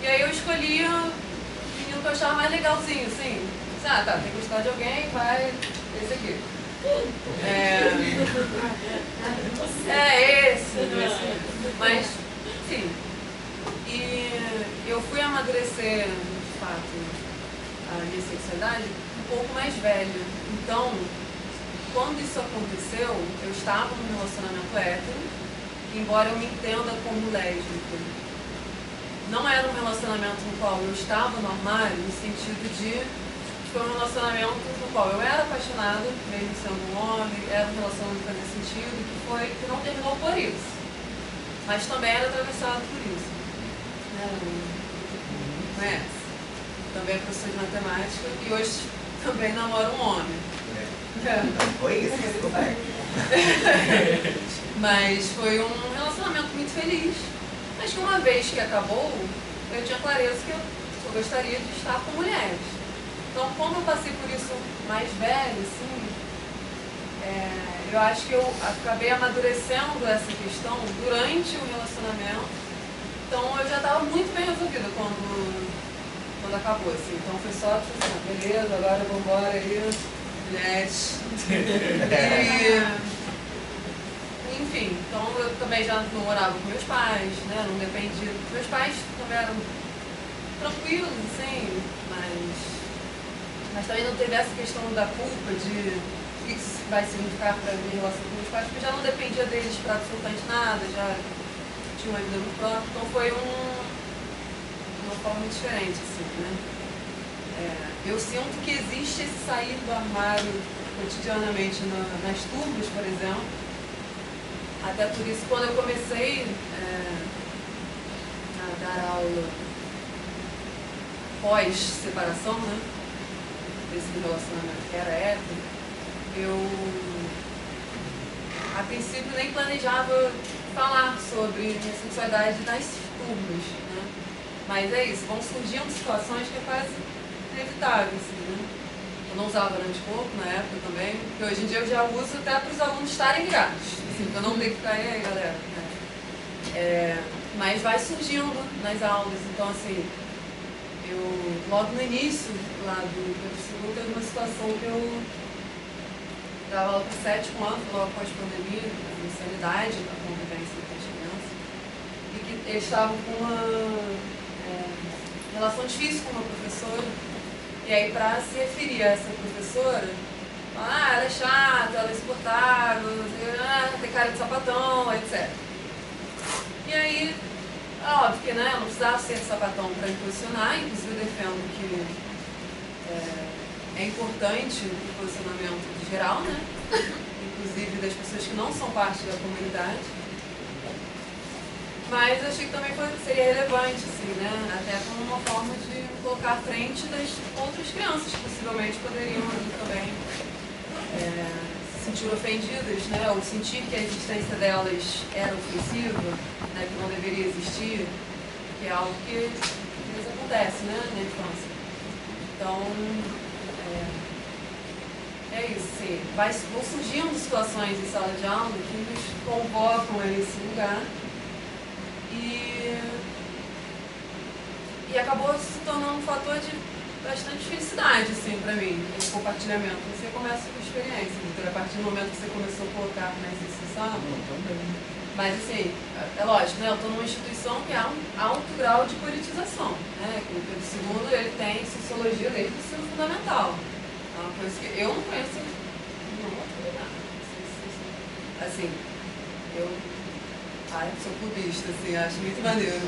[SPEAKER 6] E aí eu escolhia o menino que eu achava mais legalzinho, assim. Ah, tá, tem que gostar de alguém, vai esse aqui. Esse. Mas, enfim. E eu fui amadurecer, de fato, a minha sexualidade um pouco mais velho. Então, quando isso aconteceu, eu estava num relacionamento hétero, embora eu me entenda como lésbica. Não era um relacionamento no qual eu estava no armário, no sentido de foi um relacionamento no qual eu era apaixonada, mesmo sendo um homem, era um relacionamento que fazia sentido, que não terminou por isso. Mas também era atravessado por isso. Conhece? Também é professor de matemática e hoje também namora um homem.
[SPEAKER 5] Foi isso que você vai.
[SPEAKER 6] Mas foi um relacionamento muito feliz. Mas que uma vez que acabou, eu tinha clareza que eu gostaria de estar com mulheres. Então, como eu passei por isso mais velho, assim, eu acho que eu acabei amadurecendo essa questão durante o relacionamento. Então, eu já estava muito bem resolvida quando acabou, assim. Então, foi só assim, beleza, agora vamos embora aí, mulheres. Enfim, então eu também já não morava com meus pais, né? Não dependia. Meus pais também eram tranquilos, assim, mas também não teve essa questão da culpa de o que isso vai significar para a minha relação com meus pais, porque eu já não dependia deles para absolutamente nada, já tinha uma vida muito própria, então foi uma forma muito diferente, assim, né? Eu sinto que existe esse sair do armário cotidianamente nas turmas, por exemplo. Até por isso, quando eu comecei a dar aula pós-separação, né, desse relacionamento que era hétero, eu, a princípio, nem planejava falar sobre minha sexualidade nas turmas, né? Mas é isso, vão surgindo situações que é quase inevitável, assim, né? Eu não usava anticorpo na época também, porque hoje em dia eu já uso até para os alunos estarem ligados, assim, para não ter que ficar aí, galera. mas vai surgindo nas aulas. Então, assim, eu, logo no início lá do Pedro II, teve uma situação que eu dava aula para 7º ano, logo após a pandemia, a insanidade, a convivência com as crianças, e que eles estavam com uma relação difícil com uma professora, e aí para se referir a essa professora, ela é chata, ela é insuportável, tem cara de sapatão, etc. E aí, é óbvio que não precisava ser sapatão para impressionar, inclusive eu defendo que é importante o posicionamento geral, né? Inclusive das pessoas que não são parte da comunidade. Mas achei que também seria relevante, assim, né? Até como uma forma de colocar à frente das outras crianças que possivelmente poderiam ali também se sentir ofendidas, né? Ou sentir que a existência delas era ofensiva, né? Que não deveria existir, que é algo que às vezes acontece, né? Na infância. Então, é isso, sim. Vão surgindo situações em sala de aula que nos convocam a esse lugar e acabou se tornando um fator de bastante felicidade, assim, pra mim, esse compartilhamento. Você começa com experiência, Vitor, a partir do momento que você começou a colocar mais esse sala. Mas, assim, é lógico, né? Eu estou numa instituição que há um alto grau de politização, né? O Pedro II, ele tem sociologia desde o ensino fundamental. É uma coisa que eu não conheço em nenhuma atividade. Assim, eu sou clubista, assim, acho muito maneiro.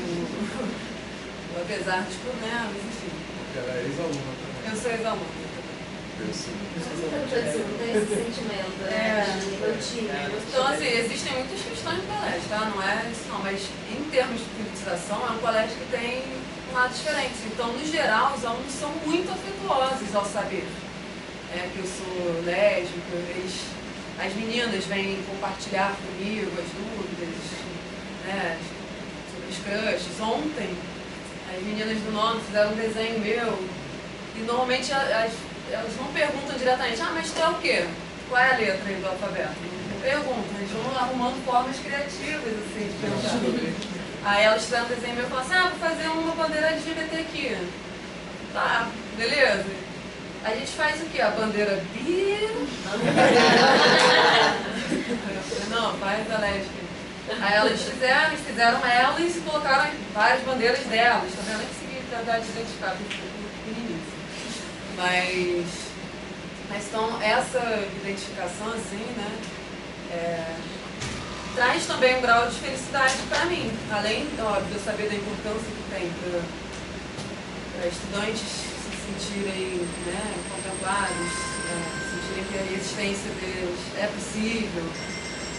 [SPEAKER 6] Apesar dos problemas, enfim.
[SPEAKER 1] Ela é ex-aluna também.
[SPEAKER 6] Eu sou ex-aluna.
[SPEAKER 8] Tem esse sentimento, de rotina.
[SPEAKER 6] Então, assim, existem muitas questões no colégio, tá? Não é isso não, mas em termos de politização, é um colégio que tem um lado diferente. Então, no geral, os alunos são muito afetuosos ao saber que eu sou lésbica, as meninas vêm compartilhar comigo as dúvidas, né, sobre os crushes. Ontem, as meninas do nono fizeram um desenho meu e normalmente elas não perguntam diretamente, mas tu é o quê? Qual é a letra aí do alfabeto? Não perguntam, eles vão arrumando formas criativas, assim, de pensar. Aí elas fizeram um desenho meu e falaram assim, vou fazer uma bandeira LGBT aqui. Tá, beleza. A gente faz o quê? A bandeira bi? Não, faz a lésbica. Aí elas fizeram elas e colocaram várias bandeiras delas, tá vendo? Que seguir tentar de identificar, porque é pequenininho. Mas então, essa identificação, assim, né, traz também um grau de felicidade para mim. Além, óbvio, de eu saber da importância que tem para estudantes se sentirem, né, contemplados, sentirem que a existência deles é possível,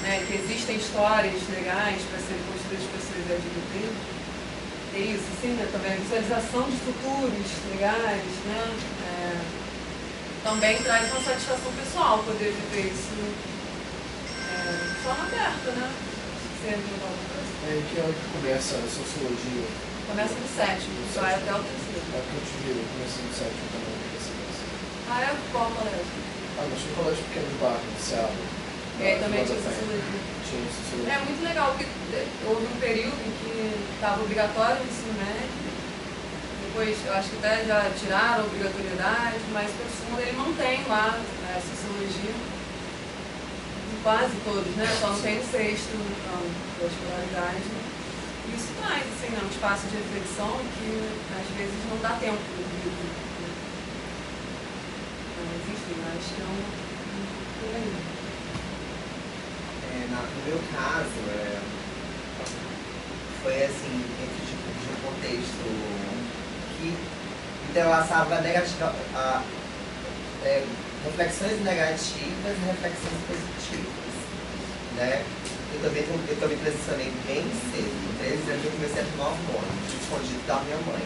[SPEAKER 6] né, que existem histórias legais para serem construídas por pessoas LGBT. É isso, sim, né, também a visualização de futuros legais, né, também traz uma satisfação pessoal poder viver isso de forma aberta, né?
[SPEAKER 4] Em que ano que começa a sociologia?
[SPEAKER 6] Começa no 7º, vai até o 3º.
[SPEAKER 4] É que eu te vi, eu comecei no 7º também.
[SPEAKER 6] É qual colégio?
[SPEAKER 4] Mas tinha um colégio pequeno de bairro, de Seattle.
[SPEAKER 6] E aí também tinha sociologia.
[SPEAKER 4] Tinha sociologia.
[SPEAKER 6] É muito legal, porque houve um período em que estava obrigatório o ensino médio. Depois, eu acho que até já tiraram a obrigatoriedade, mas o professor ele mantém lá a sociologia, em quase todos, né? Só não tem o 6º da escolaridade. E isso traz, assim, um espaço de reflexão que às vezes não dá tempo do livro. Mas, enfim, acho que é um problema.
[SPEAKER 5] No meu caso, foi assim, dentro de um contexto que entrelaçava reflexões negativas e reflexões positivas, né? Eu também transicionei bem cedo, com 13 anos eu comecei a tomar hormônio, escondido da minha mãe.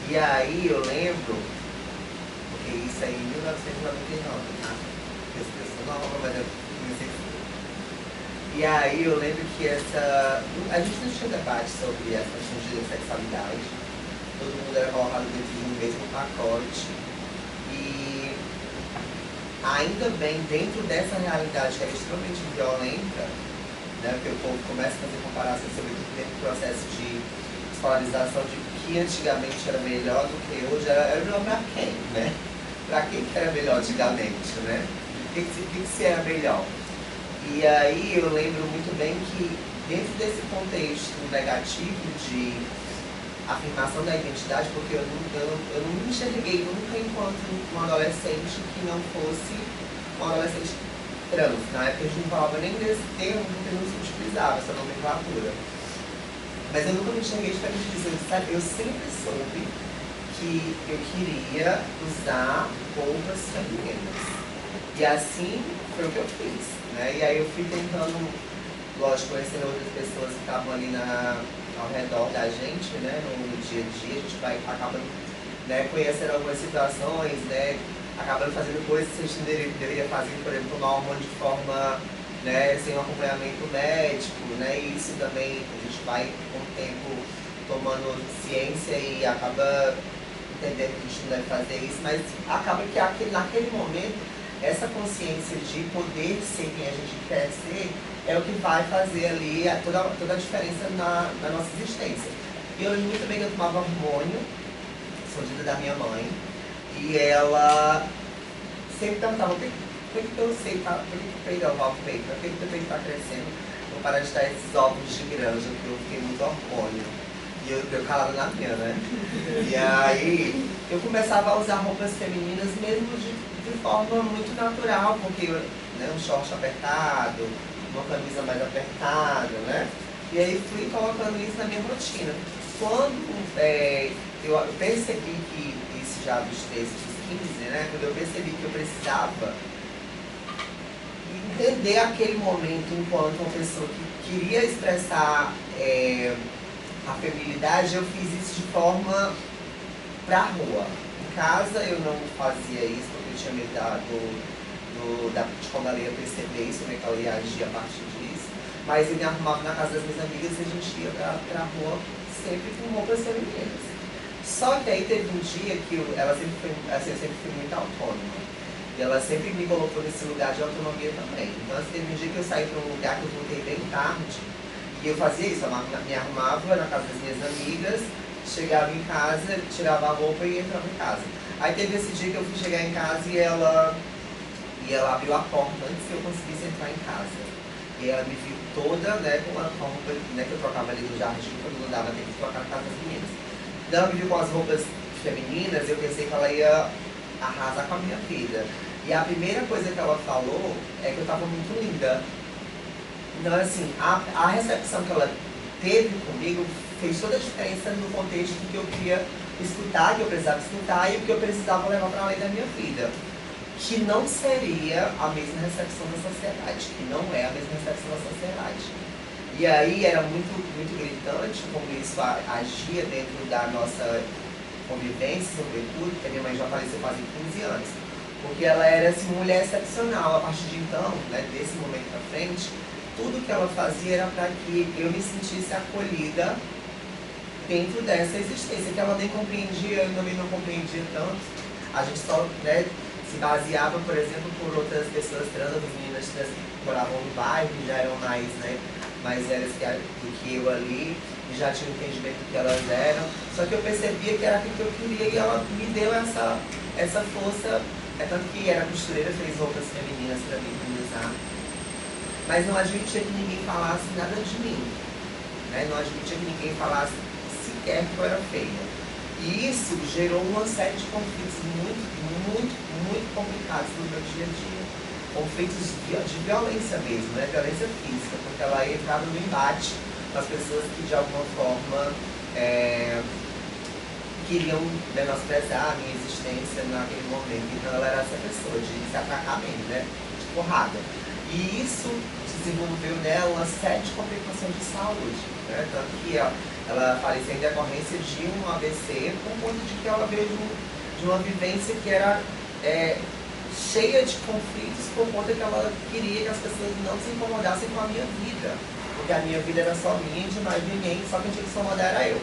[SPEAKER 5] E aí eu lembro, porque isso aí em 1999, tá? Eu nova, mas eu comecei a... E aí eu lembro que a gente não tinha debate sobre essa questão de sexualidade. Todo mundo era colocado dentro de um mesmo pacote. E ainda bem, dentro dessa realidade que era extremamente violenta, né? Porque o povo começa a fazer comparações, sobretudo dentro do processo de escolarização, de que antigamente era melhor do que hoje. Era melhor para quem, né? Para quem que era melhor antigamente, né? O que se era melhor? E aí eu lembro muito bem que dentro desse contexto negativo de afirmação da identidade, porque eu não me enxerguei nunca enquanto um adolescente que não fosse um adolescente trans. Na época a gente não falava nem desse termo, porque não se utilizava essa nomenclatura. Mas eu nunca me enxerguei diferente disso. Eu sempre soube que eu queria usar roupas femininas. E assim foi o que eu fiz, né? E aí eu fui tentando, lógico, conhecendo outras pessoas que estavam ali ao redor da gente, né? No dia a dia, a gente vai acabando, né, conhecendo algumas situações, né? Acabando fazendo coisas que a gente deveria fazer, por exemplo, tomar hormônio de forma, né, sem um acompanhamento médico, né? E isso também a gente vai com o tempo tomando ciência e acaba entendendo que a gente não deve fazer isso, mas acaba que naquele momento essa consciência de poder ser quem a gente quer ser é o que vai fazer ali toda a diferença na nossa existência. E eu lembro muito bem que eu tomava hormônio, escondida da minha mãe, e ela sempre perguntava por que eu sei, por que o peito é o peito, por que o teu peito está crescendo, vou parar de dar esses óvulos de granja, porque eu fiquei muito hormônio. E eu calado na minha, né? E aí eu começava a usar roupas femininas mesmo de forma muito natural, porque, né, um short apertado, uma camisa mais apertada, né? E aí fui colocando isso na minha rotina. Quando eu percebi que isso já dos 13, dos 15, né? Quando eu percebi que eu precisava entender aquele momento enquanto uma pessoa que queria expressar a feminilidade, eu fiz isso de forma pra rua. Em casa eu não fazia isso porque eu tinha medo de quando ela ia perceber isso, como é que ela ia agir a partir disso. Mas eu me arrumava na casa das minhas amigas e a gente ia pra rua sempre com roupas femininas. Só que aí teve um dia que eu sempre fui muito autônoma. E ela sempre me colocou nesse lugar de autonomia também. Então teve um dia que eu saí para um lugar que eu voltei bem tarde. E eu fazia isso, eu me arrumava na casa das minhas amigas, chegava em casa, tirava a roupa e entrava em casa. Aí teve esse dia que eu fui chegar em casa e ela abriu a porta antes que eu conseguisse entrar em casa. E ela me viu toda, né, com a roupa, né, que eu trocava ali no jardim, quando não dava tempo de trocar na casa das meninas. Então ela me viu com as roupas femininas, eu pensei que ela ia arrasar com a minha vida. E a primeira coisa que ela falou é que eu estava muito linda. Então, assim, a recepção que ela teve comigo fez toda a diferença no contexto que eu queria escutar, que eu precisava escutar e o que eu precisava levar para além da minha vida. Que não seria a mesma recepção da sociedade, que não é a mesma recepção da sociedade. E aí era muito, muito gritante como isso agia dentro da nossa convivência, sobretudo, porque a minha mãe já faleceu faz 15 anos. Porque ela era, assim, mulher excepcional. A partir de então, né, desse momento pra frente, tudo que ela fazia era para que eu me sentisse acolhida dentro dessa existência, que ela nem compreendia, eu também não compreendia tanto. A gente só, né, se baseava, por exemplo, por outras pessoas trans, as meninas trans que moravam no bairro, que já eram mais, né, mais velhas do que eu ali, e já tinha um entendimento do que elas eram. Só que eu percebia que era aquilo que eu queria e ela me deu essa força. É tanto que era costureira, fez roupas femininas para mim usar. Mas não admitia que ninguém falasse nada de mim, né? Não admitia que ninguém falasse sequer que eu era feia. E isso gerou uma série de conflitos muito, muito, muito complicados no meu dia a dia. Conflitos de violência mesmo, né? Violência física, porque ela entrava no embate com as pessoas que de alguma forma queriam menosprezar a minha existência naquele momento. Então ela era essa pessoa de se atacar mesmo, né? De porrada. E isso desenvolveu nela uma série de complicações de saúde, né? Tanto que ela faleceu em decorrência de um AVC, por conta de que ela veio de uma vivência que era cheia de conflitos, por conta que ela queria que as pessoas não se incomodassem com a minha vida. Porque a minha vida era só minha, de mais ninguém, só quem tinha que se incomodar era eu.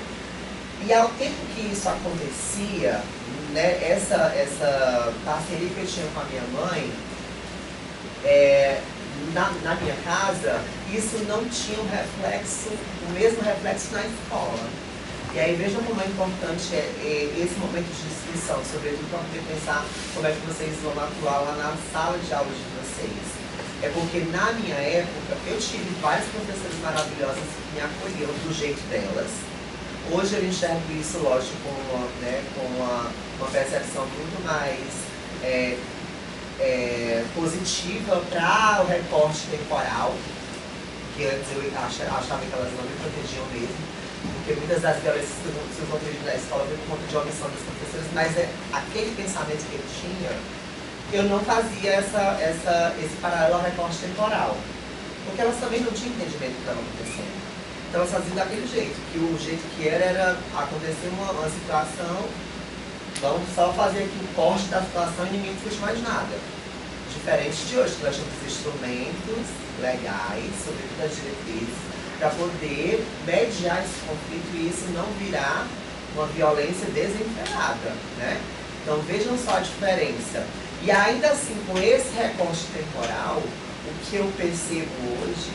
[SPEAKER 5] E ao tempo que isso acontecia, né, essa parceria que eu tinha com a minha mãe, na minha casa, isso não tinha um reflexo, o mesmo reflexo na escola. E aí vejam como é importante esse momento de discussão, sobretudo para poder pensar como é que vocês vão atuar lá na sala de aula de vocês. É porque na minha época eu tive várias professoras maravilhosas que me acolheram do jeito delas. Hoje eu enxergo isso, lógico, com uma percepção muito mais positiva para o recorte temporal, que antes eu achava que elas não me protegiam mesmo. Porque muitas das violências que eu sofri na escola foi por conta de omissão das professoras, mas aquele pensamento que eu tinha, eu não fazia esse paralelo ao recorte temporal. Porque elas também não tinham entendimento do que estava acontecendo. Então elas faziam daquele jeito, que o jeito que era acontecer uma situação, vamos só fazer aqui o corte da situação e ninguém fez mais nada. Diferente de hoje, que nós temos instrumentos legais, sobretudo as diretrizes, para poder mediar esse conflito e isso não virar uma violência desenfreada, né? Então vejam só a diferença. E ainda assim, com esse recorte temporal, o que eu percebo hoje,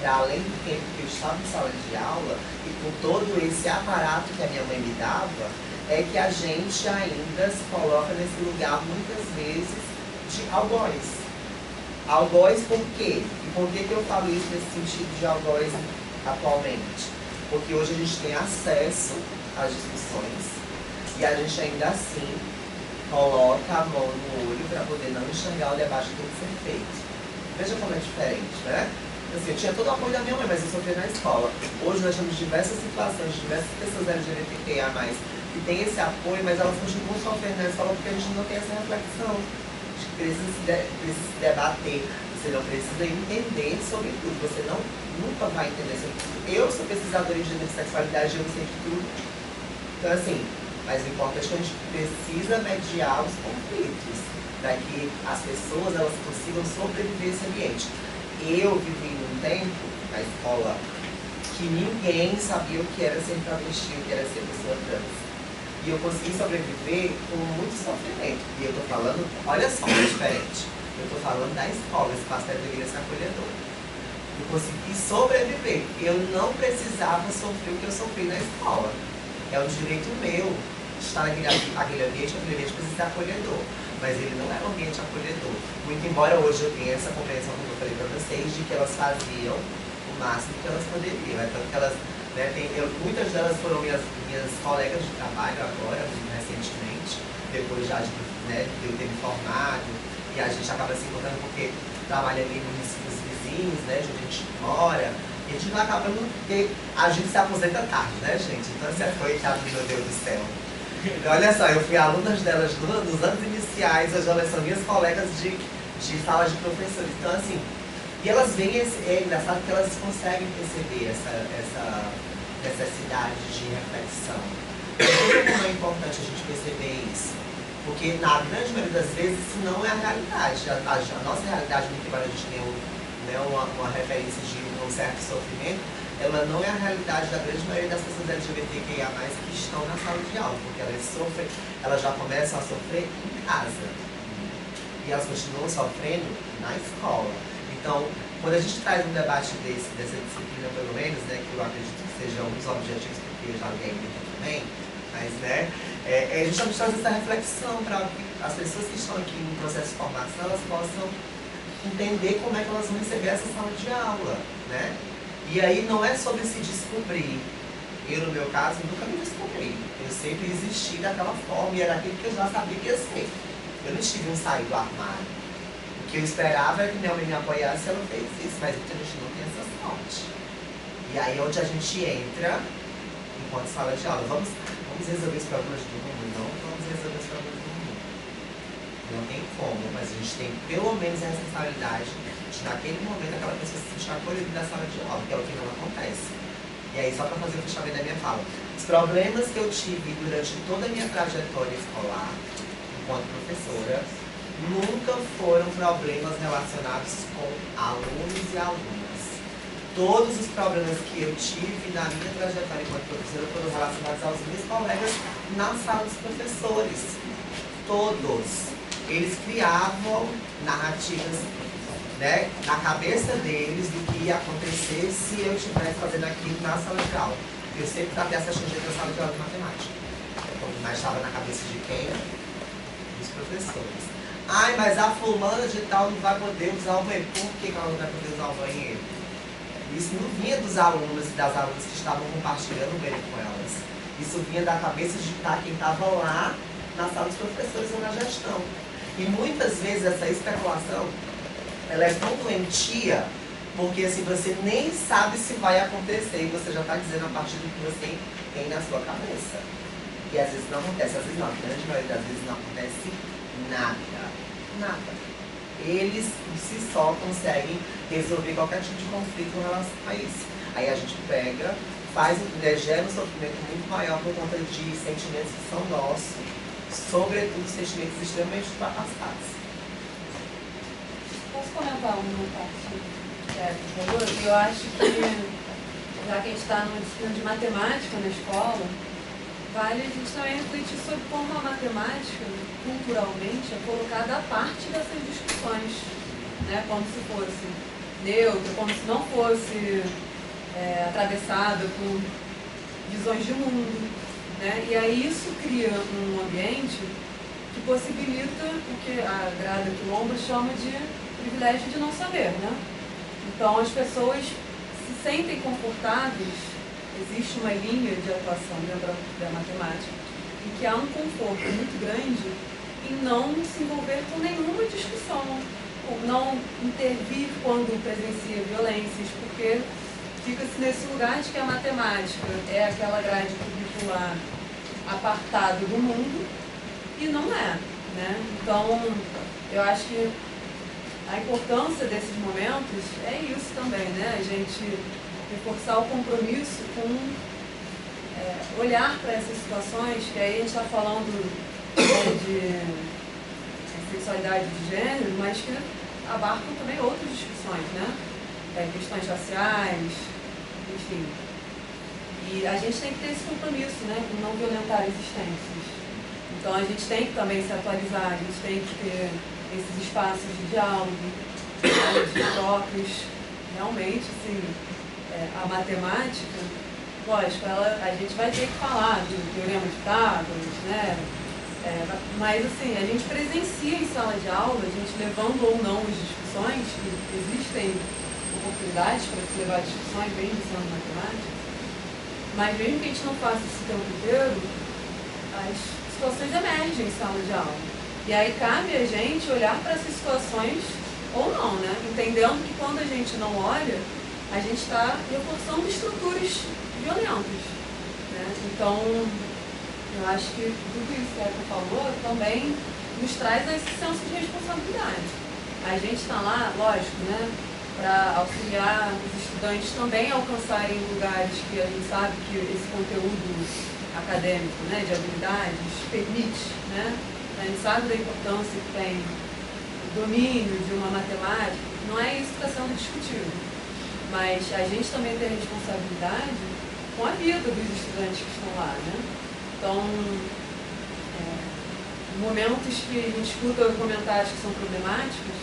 [SPEAKER 5] para além do tempo que eu estava em sala de aula, e com todo esse aparato que a minha mãe me dava, é que a gente ainda se coloca nesse lugar, muitas vezes, de algoz. Algoz por quê? E por que eu falo isso nesse sentido de algoz atualmente? Porque hoje a gente tem acesso às discussões e a gente ainda assim coloca a mão no olho para poder não enxergar o debate que tem que ser feito. Veja como é diferente, né? Assim, eu tinha todo o apoio da minha mãe, mas eu sofri na escola. Hoje nós temos diversas situações, diversas pessoas LGBTQIA+, que têm esse apoio, mas elas continuam sofrendo na escola porque a gente não tem essa reflexão. A gente precisa se debater, você não precisa entender sobre tudo, você nunca vai entender sobre tudo. Eu sou pesquisadora em gênero e sexualidade, eu não sei de tudo. Então assim, mas o importante é que a gente precisa mediar os conflitos, para que as pessoas elas consigam sobreviver esse ambiente. Eu vivi num tempo, na escola, que ninguém sabia o que era ser travesti, o que era ser pessoa trans. E eu consegui sobreviver com muito sofrimento. E eu tô falando, olha só, é diferente. Eu tô falando da escola, esse pastel da igreja acolhedor. Eu consegui sobreviver. Eu não precisava sofrer o que eu sofri na escola. É um direito meu estar naquele ambiente, aquele ambiente precisa ser acolhedor. Mas ele não era um ambiente acolhedor. Muito embora hoje eu tenha essa compreensão, como eu falei para vocês, de que elas faziam o máximo que elas poderiam. Né? Tanto que elas, né, muitas delas foram minhas colegas de trabalho agora, recentemente, depois já de eu ter me formado. E a gente acaba se encontrando porque trabalha ali nos vizinhos, né, de onde a gente mora. E a gente não acaba porque a gente se aposenta tarde, né, gente? Então você é coitado, meu Deus do céu. Olha só, eu fui aluna delas nos anos iniciais, hoje elas são minhas colegas de sala de professores. Então, assim, e elas veem, é engraçado que elas conseguem perceber essa necessidade de reflexão. Como é importante a gente perceber isso? Porque, na grande maioria das vezes, isso não é a realidade. A nossa realidade, muito embora a gente tenha uma referência de um certo sofrimento, ela não é a realidade da grande maioria das pessoas LGBTQIA+, que estão na sala de aula, porque elas já começam a sofrer em casa. E elas continuam sofrendo na escola. Então, quando a gente traz um debate dessa disciplina, pelo menos, né, que eu acredito que seja um dos objetivos, porque eu já li aí também, mas, né, é justamente trazer essa reflexão para que as pessoas que estão aqui no processo de formação, elas possam entender como é que elas vão receber essa sala de aula, né? E aí não é sobre se descobrir. Eu, no meu caso, nunca me descobri. Eu sempre existi daquela forma e era aquilo que eu já sabia que ia ser. Eu não tive um sair do armário. O que eu esperava é que minha mãe me apoiasse e ela fez isso, mas a gente não tem essa sorte. E aí onde a gente entra, enquanto sala de aula, vamos resolver os problemas do mundo? Não vamos resolver os problemas do mundo. Não tem como, mas a gente tem pelo menos a responsabilidade de, naquele momento, aquela pessoa se sentir acolhida da sala de aula, que é o que não acontece. E aí, só para fazer o fechamento da minha fala, os problemas que eu tive durante toda a minha trajetória escolar, enquanto professora, nunca foram problemas relacionados com alunos e alunas. Todos os problemas que eu tive na minha trajetória enquanto professora foram relacionados aos meus colegas na sala dos professores. Todos. Eles criavam narrativas né, na cabeça deles do que ia acontecer se eu estivesse fazendo aquilo na sala de aula. Eu sempre tratei essa gente na sala de aula de matemática. Mas estava na cabeça de quem? Dos professores. Ai, mas a fulana de tal não vai poder usar o banheiro. Por que ela não vai poder usar o banheiro? Isso não vinha dos alunos e das alunas que estavam compartilhando o banheiro com elas. Isso vinha da cabeça de quem estava lá na sala dos professores ou na gestão. E muitas vezes essa especulação, ela é tão doentia, porque assim, você nem sabe se vai acontecer e você já está dizendo a partir do que você tem na sua cabeça. E às vezes não acontece, às vezes não, a grande maioria das vezes não acontece nada. Nada. Eles se só conseguem resolver qualquer tipo de conflito em relação a isso. Aí a gente pega, gera um sofrimento muito maior por conta de sentimentos que são nossos, sobretudo sentimentos extremamente ultrapassados.
[SPEAKER 6] Posso comentar uma parte, por favor? Eu acho que, já que a gente está numa disciplina de matemática na escola, vale a gente também refletir sobre como a matemática, culturalmente, é colocada à parte dessas discussões, né? Como se fosse neutra, como se não fosse atravessada por visões de mundo, né? E aí isso cria um ambiente que possibilita o que a Grada Quilombo chama de privilégio de não saber, né? Então as pessoas se sentem confortáveis. Existe uma linha de atuação dentro da matemática em que há um conforto muito grande em não se envolver com nenhuma discussão, não intervir quando presencia violências, porque fica-se nesse lugar de que a matemática é aquela grade curricular apartada do mundo e não é, né? Então, eu acho que a importância desses momentos é isso também, né? A gente reforçar o compromisso com olhar para essas situações, que aí a gente está falando de sexualidade de gênero, mas que abarcam também outras discussões, né? Questões raciais, enfim. E a gente tem que ter esse compromisso, né? Com não violentar existências. Então a gente tem que também se atualizar, a gente tem que ter esses espaços de diálogo, de trocas, realmente, assim. A matemática, lógico, a gente vai ter que falar do teorema de Pitágoras, né? Mas assim, a gente presencia em sala de aula, a gente levando ou não as discussões, que existem oportunidades para se levar discussões bem de matemática, mas mesmo que a gente não faça isso o tempo inteiro, as situações emergem em sala de aula. E aí cabe a gente olhar para essas situações ou não, né? Entendendo que quando a gente não olha, a gente está reforçando estruturas violentas, né? Então, eu acho que tudo isso que a Eka falou também nos traz esse senso de responsabilidade. A gente está lá, lógico, né, para auxiliar os estudantes também a alcançarem lugares que a gente sabe que esse conteúdo acadêmico, né, de habilidades, permite, né? A gente sabe da importância que tem o domínio de uma matemática, não é isso que está sendo discutido. Mas a gente também tem a responsabilidade com a vida dos estudantes que estão lá, né? Então, momentos que a gente escuta comentários que são problemáticos,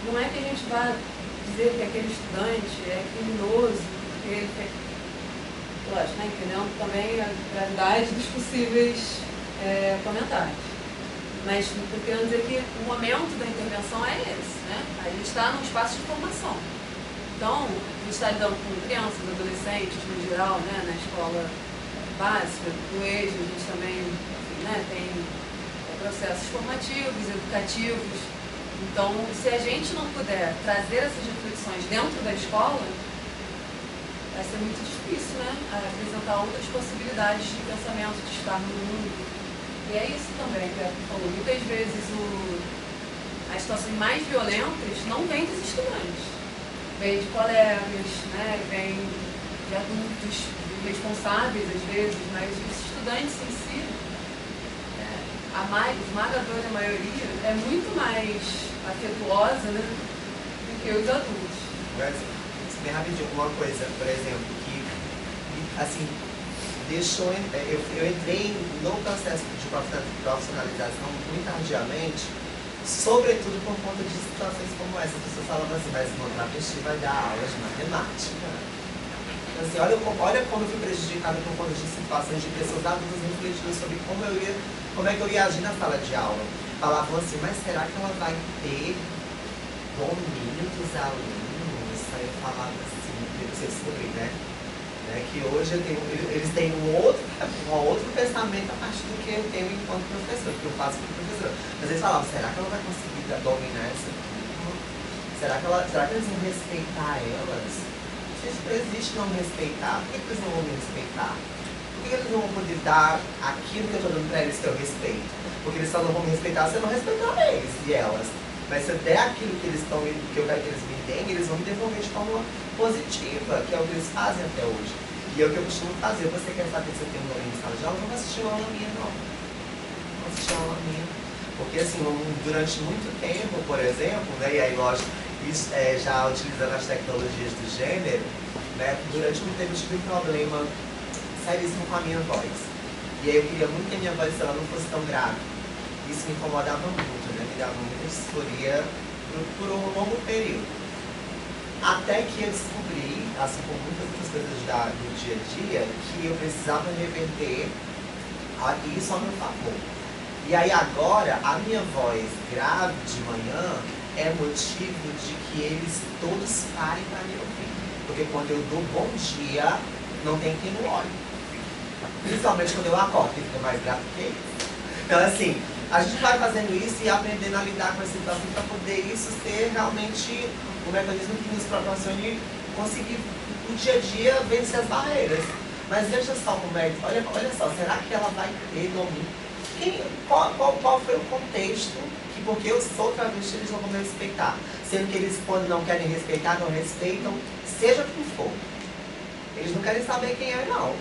[SPEAKER 6] não é que a gente vá dizer que aquele estudante é criminoso, porque ele fez... Lógico, né? Entendendo também a gravidade dos possíveis comentários. Mas eu quero dizer que o momento da intervenção é esse, né? A gente está num espaço de formação. Então, a gente está lidando com crianças, adolescentes, no geral, né, na escola básica, no EJA, a gente também, enfim, né, tem processos formativos, educativos. Então, se a gente não puder trazer essas reflexões dentro da escola, vai ser muito difícil, né, apresentar outras possibilidades de pensamento, de estar no mundo. E é isso também que a Eka falou. Muitas vezes as situações mais violentas não vêm dos estudantes. Vem de colegas, né? Vem de adultos responsáveis às vezes, mas os estudantes em si, a esmagadora maioria, é muito mais afetuosa, né, do que os adultos.
[SPEAKER 5] Mas, bem rapidinho, uma coisa, por exemplo, que assim, deixou. Eu entrei no processo de profissionalização muito tardiamente, Sobretudo por conta de situações como essa. As pessoas falavam assim, mas uma travesti vai dar aula de matemática. Assim, olha como eu fui prejudicada por conta de situações de pessoas adultas refletindo sobre como é que eu ia agir na sala de aula. Falavam assim, mas será que ela vai ter domínio dos alunos? Aí eu falava assim, depois eu descobri, né? Que hoje eles têm um outro pensamento a partir do que eu tenho enquanto professor, que eu faço como professor. Mas eles falavam, será que ela vai conseguir dominar essa turma? Será que eles vão respeitar elas? Se isso não existe não respeitar, por que eles não vão me respeitar? Por que eles não vão poder dar aquilo que eu estou dando para eles que eu respeito? Porque eles só não vão me respeitar se eu não respeitar eles e elas. Mas se eu der aquilo que eu quero que eles me deem, eles vão me devolver de forma positiva, que é o que eles fazem até hoje. E é o que eu costumo fazer. Você quer saber se eu tenho um domínio em sala de aula? Não vai assistir uma aula minha, não. Não assistir uma aula minha. Porque assim, durante muito tempo, por exemplo, né, e aí lógico, isso, já utilizando as tecnologias do gênero, né, durante muito tempo eu tive um problema seríssimo com a minha voz. E aí eu queria muito que a minha voz ela não fosse tão grave. Isso me incomodava muito, né, me dava muita disforia por um longo período. Até que eu descobri, assim como muitas outras coisas do dia a dia, que eu precisava reverter isso a meu favor. E aí agora, a minha voz grave de manhã é motivo de que eles todos parem para me ouvir. Porque quando eu dou bom dia, não tem quem não olhe. Principalmente quando eu acordo, que fica mais grave que isso. Então assim, a gente vai fazendo isso e aprendendo a lidar com essa situação para poder isso ser realmente um mecanismo que nos proporcione conseguir no dia a dia vencer as barreiras. Mas veja só como é, olha só, será que ela vai ter domínio? Qual foi o contexto que porque eu sou travesti eles não vão me respeitar? Sendo que eles quando não querem respeitar, não respeitam, seja quem for. Eles não querem saber quem é não.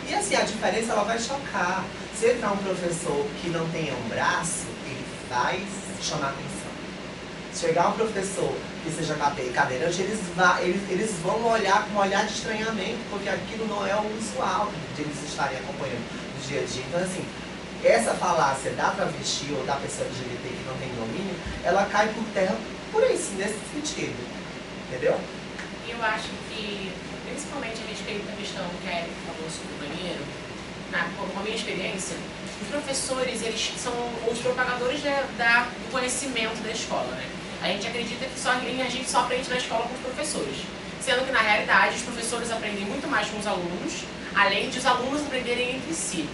[SPEAKER 5] E assim, a diferença ela vai chocar. Se entrar um professor que não tenha um braço, ele vai chamar atenção. Se chegar um professor que seja cadeirante, eles vão olhar com um olhar de estranhamento, porque aquilo não é o usual de eles estarem acompanhando no dia a dia. Então assim, essa falácia da travesti ou da pessoa LGBT que não tem domínio, ela cai por terra por isso, nesse sentido. Entendeu?
[SPEAKER 2] Eu acho que, principalmente a respeito da questão que a Erika falou sobre o banheiro, com a minha experiência, os professores, eles são os propagadores do conhecimento da escola, né? A gente acredita que a gente só aprende na escola com os professores, sendo que na realidade os professores aprendem muito mais com os alunos, além de os alunos aprenderem entre si.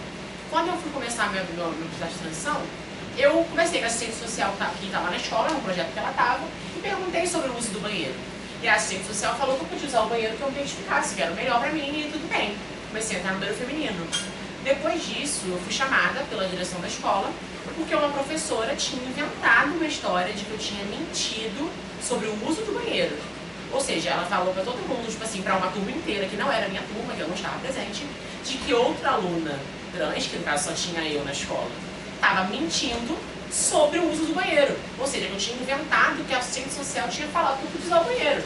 [SPEAKER 2] Quando eu fui começar meu processo de transição, eu conversei com a assistente social que estava na escola, no projeto que ela estava, e perguntei sobre o uso do banheiro. E a assistente social falou que eu podia usar o banheiro que eu me identificasse, que era o melhor para mim e tudo bem. Comecei a entrar no banheiro feminino. Depois disso, eu fui chamada pela direção da escola, porque uma professora tinha inventado uma história de que eu tinha mentido sobre o uso do banheiro. Ou seja, ela falou para todo mundo, tipo assim, para uma turma inteira, que não era minha turma, que eu não estava presente, de que outra aluna trans, que no caso só tinha eu na escola, estava mentindo sobre o uso do banheiro. Ou seja, que eu tinha inventado que a assistente social tinha falado que eu podia usar o banheiro.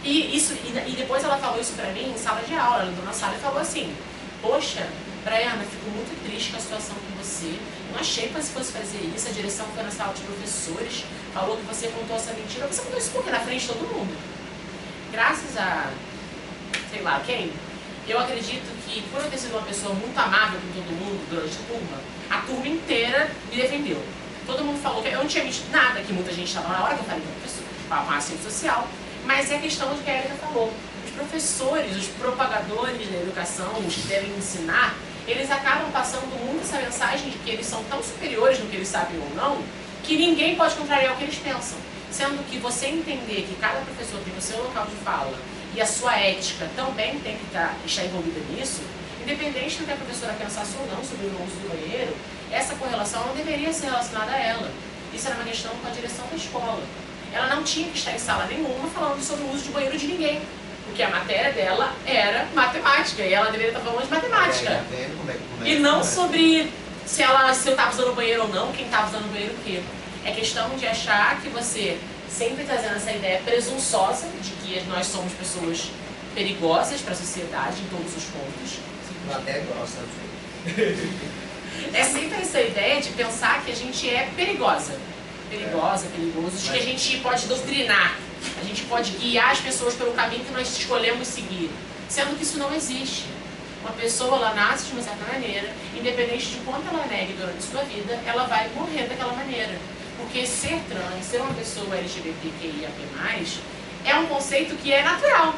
[SPEAKER 2] E depois ela falou isso pra mim em sala de aula, ela entrou na sala e falou assim, poxa, Braiana, fico muito triste com a situação com você, não achei que você fosse fazer isso, a direção foi na sala de professores, falou que você contou essa mentira, você contou isso porque na frente de todo mundo. Graças a, sei lá quem, eu acredito que por eu ter sido uma pessoa muito amável com todo mundo durante a turma inteira me defendeu. Todo mundo falou que eu não tinha mentido nada, que muita gente estava na hora que eu falei com a professora, com a assistente social, mas é a questão de que a Erika falou. Os professores, os propagadores da educação, os que devem ensinar, eles acabam passando muito essa mensagem de que eles são tão superiores no que eles sabem ou não, que ninguém pode contrariar o que eles pensam. Sendo que você entender que cada professor tem o seu local de fala e a sua ética também tem que estar envolvida nisso, independente do que a professora pensasse ou não sobre o uso do banheiro, essa correlação não deveria ser relacionada a ela. Isso era uma questão com a direção da escola. Ela não tinha que estar em sala nenhuma falando sobre o uso de banheiro de ninguém. Porque a matéria dela era matemática, e ela deveria estar falando de matemática. E não sobre se eu estava usando o banheiro ou não, quem estava usando o banheiro o quê. É questão de achar que você, sempre trazendo essa ideia presunçosa de que nós somos pessoas perigosas para a sociedade em todos os pontos.
[SPEAKER 5] Eu até gosto assim.
[SPEAKER 2] É sempre essa ideia de pensar que a gente é perigosa. perigosa, perigoso, de que a gente pode doutrinar, a gente pode guiar as pessoas pelo caminho que nós escolhemos seguir, sendo que isso não existe. Uma pessoa, ela nasce de uma certa maneira, independente de quanto ela negue durante sua vida, ela vai morrer daquela maneira. Porque ser trans, ser uma pessoa LGBTQIAP+, é um conceito que é natural.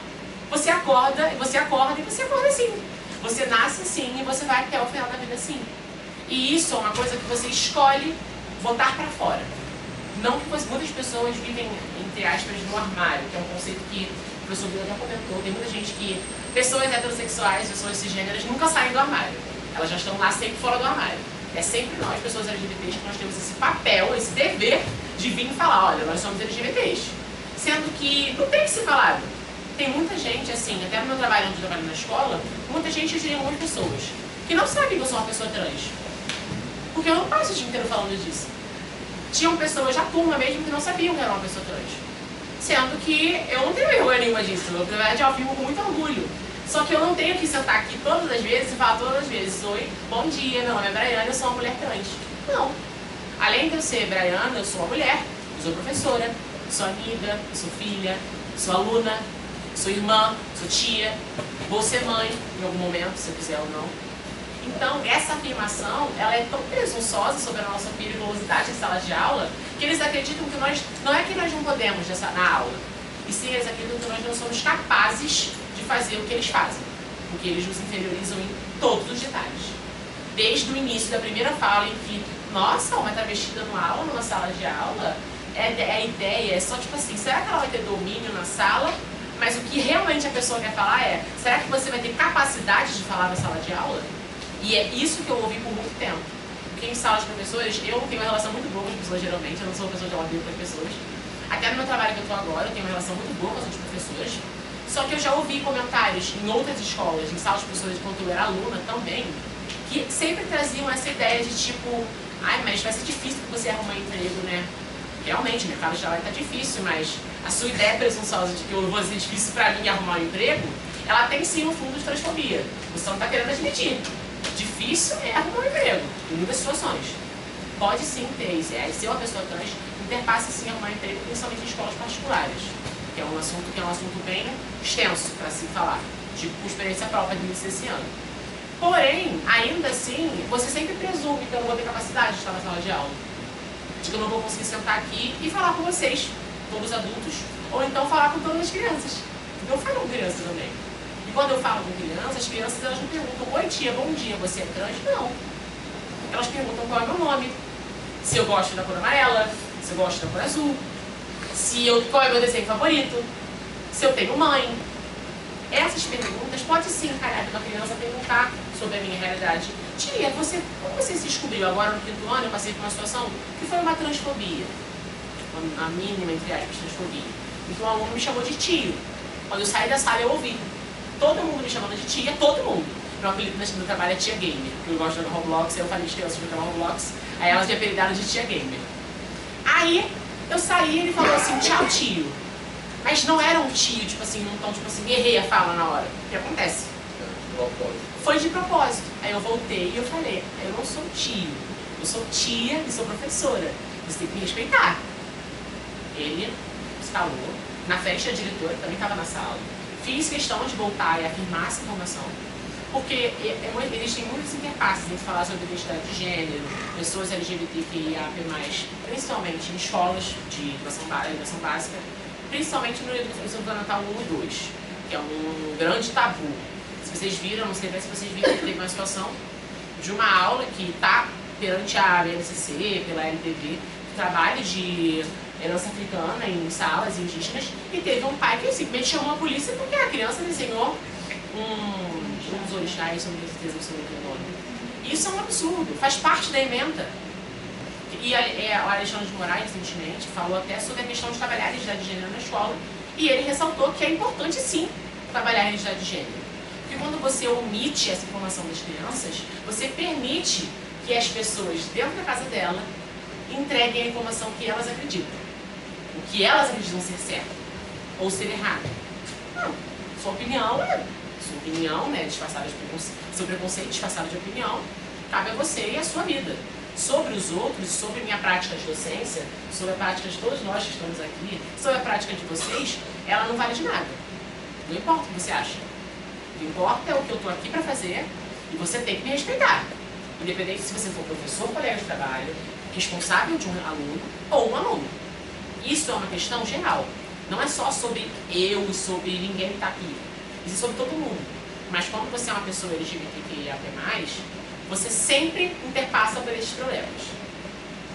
[SPEAKER 2] Você acorda e você acorda assim. Você nasce assim e você vai até o final da vida assim. E isso é uma coisa que você escolhe botar pra fora. Não que muitas pessoas vivem, entre aspas, no armário, que é um conceito que o professor Bila já comentou. Tem muita gente que... Pessoas heterossexuais, pessoas cisgêneras, nunca saem do armário. Elas já estão lá sempre fora do armário. É sempre nós, pessoas LGBTs, que nós temos esse papel, esse dever de vir e falar, olha, nós somos LGBTs. Sendo que não tem que ser falado. Tem muita gente, assim, até no meu trabalho, onde eu trabalho na escola, muita gente, eu diria muitas pessoas, que não sabem que eu sou uma pessoa trans. Porque eu não passo o dia inteiro falando disso. Tinham pessoas da turma mesmo que não sabiam que eu era uma pessoa trans. Sendo que eu não tenho vergonha nenhuma disso. Na verdade, eu vivo com muito orgulho. Só que eu não tenho que sentar aqui todas as vezes e falar todas as vezes, oi, bom dia, meu nome é Braiana, eu sou uma mulher trans. Não. Além de eu ser Braiana, eu sou uma mulher, eu sou professora, sou amiga, eu sou filha, sou aluna, sou irmã, sou tia, vou ser mãe em algum momento, se eu quiser ou não. Então, essa afirmação, ela é tão presunçosa sobre a nossa periculosidade em sala de aula, que eles acreditam que nós, não é que nós não podemos na aula, e sim eles acreditam que nós não somos capazes de fazer o que eles fazem, porque eles nos inferiorizam em todos os detalhes. Desde o início da primeira fala em que, nossa, uma travestida numa aula, numa sala de aula, a ideia é só tipo assim, será que ela vai ter domínio na sala? Mas o que realmente a pessoa quer falar é, será que você vai ter capacidade de falar na sala de aula? E é isso que eu ouvi por muito tempo. Porque em salas de professores, eu tenho uma relação muito boa com as pessoas geralmente, eu não sou uma pessoa de ódio com as pessoas. Até no meu trabalho que eu estou agora, eu tenho uma relação muito boa com as outras professoras. Só que eu já ouvi comentários em outras escolas, em salas de professores, quando eu era aluna também, que sempre traziam essa ideia de tipo, ai, mas vai ser difícil que você arrumar emprego, né? Realmente, o mercado de trabalho está difícil, mas a sua ideia presunçosa de que eu vou ser difícil para mim arrumar um emprego, ela tem sim um fundo de transfobia. Você não está querendo admitir. Difícil é arrumar um emprego, em muitas situações. Pode sim ter, ser uma pessoa trans, interpassa sim arrumar emprego, principalmente em escolas particulares, que é um assunto bem extenso para se falar, tipo por experiência própria de início desse ano. Porém, ainda assim, você sempre presume que eu não vou ter capacidade de estar na sala de aula, de que eu não vou conseguir sentar aqui e falar com vocês, todos adultos, ou então falar com todas as crianças. Eu falo com crianças também. E quando eu falo com crianças, as crianças elas não perguntam, oi tia, bom dia, você é trans? Não. Elas perguntam qual é o meu nome, se eu gosto da cor amarela, se eu gosto da cor azul, qual é o meu desenho favorito, se eu tenho mãe. Essas perguntas pode sim calhar de uma criança perguntar sobre a minha realidade. Tia, como você se descobriu agora no 5º ano? Eu passei por uma situação que foi uma transfobia, a mínima, entre aspas, transfobia. Então o aluno me chamou de tio. Quando eu saí da sala eu ouvi todo mundo me chamando de tia, todo mundo. Meu apelido no trabalho é tia gamer, porque eu gosto de jogar Roblox, aí eu falei de crianças jogando Roblox, aí elas me apelidaram de tia gamer. Aí eu saí e ele falou assim, tchau tio. Mas não era um tio, tipo assim, num tom, tipo assim, errei a fala na hora. O que acontece? Foi de propósito. Aí eu voltei e eu falei, eu não sou tio, eu sou tia e sou professora. Você tem que me respeitar. Ele escalou, na frente da diretora, que também estava na sala. Fiz questão de voltar e afirmar essa informação, porque existem muitos interpasses entre falar sobre identidade de gênero, pessoas LGBTQIAP+, principalmente em escolas de educação básica, principalmente no ensino fundamental 1 e 2, que é um grande tabu. Se vocês viram, não sei se vocês viram, teve uma situação de uma aula que está perante a BNCC, pela LTV, trabalho de herança africana em salas indígenas, e teve um pai que simplesmente chamou a polícia porque a criança desenhou uns orixás, não tenho certeza absoluta do nome. Isso é um absurdo, faz parte da ementa. E o Alexandre de Moraes, recentemente, falou até sobre a questão de trabalhar a identidade de gênero na escola, e ele ressaltou que é importante sim trabalhar a identidade de gênero. Porque quando você omite essa informação das crianças, você permite que as pessoas dentro da casa dela entreguem a informação que elas acreditam. O que elas acreditam ser certo ou ser errado. Não, sua opinião, né, disfarçada de preconceito, seu preconceito disfarçado de opinião, cabe a você e a sua vida. sobre os outros, sobre minha prática de docência, sobre a prática de todos nós que estamos aqui, sobre a prática de vocês, ela não vale de nada. Não importa o que você acha. O que importa é o que eu estou aqui para fazer e você tem que me respeitar. Independente se você for professor, colega de trabalho, responsável de um aluno ou um aluno. Isso é uma questão geral. Não é só sobre eu e sobre ninguém que está aqui. Isso é sobre todo mundo. Mas quando você é uma pessoa LGBTQIA+, você sempre interpassa por esses problemas.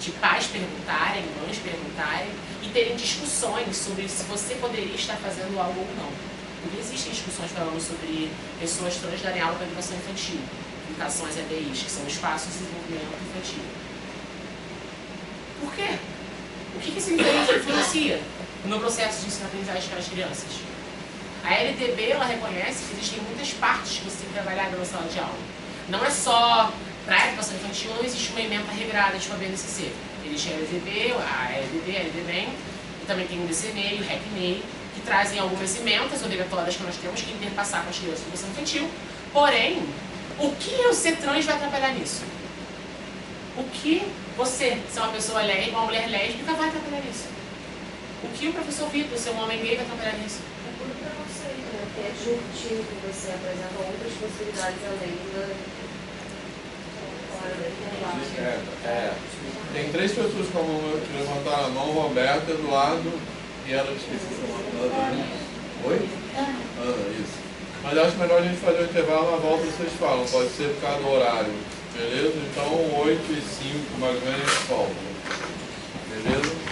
[SPEAKER 2] De pais perguntarem, mães perguntarem e terem discussões sobre se você poderia estar fazendo algo ou não. Porque existem discussões falando sobre pessoas trans darem aula para educação infantil, educações EBIs, que são espaços de desenvolvimento infantil. Por quê? O que esse influencia no meu processo de ensino-aprendizagem para as crianças? A LDB, ela reconhece que existem muitas partes que você tem que trabalhar na sala de aula. Não é só para a educação infantil, não existe uma ementa regrada de uma BNCC. Existe a LDB, a LDB, a LDBEM, e também tem o DCMEI, o RECMEI, que trazem algumas ementas obrigatórias que nós temos que interpassar com as crianças de educação infantil. Porém, o que eu ser trans vai atrapalhar nisso? O que você, ser uma pessoa lésbica, uma mulher lésbica, vai atrapalhar nisso? O que o professor Vitor, ser um homem gay, vai atrapalhar nisso?
[SPEAKER 8] É por preconceito, né? Porque é disruptivo que você apresenta outras possibilidades além da...
[SPEAKER 1] Tem 3 pessoas que levantaram a mão, Roberta, Eduardo e ela, esqueci o nome dela. Oi? Ana, isso. Mas acho melhor a gente fazer o intervalo, na volta vocês falam, pode ser por causa do horário. Beleza? Então 8 e 5, mais ou menos, a gente volta. Beleza?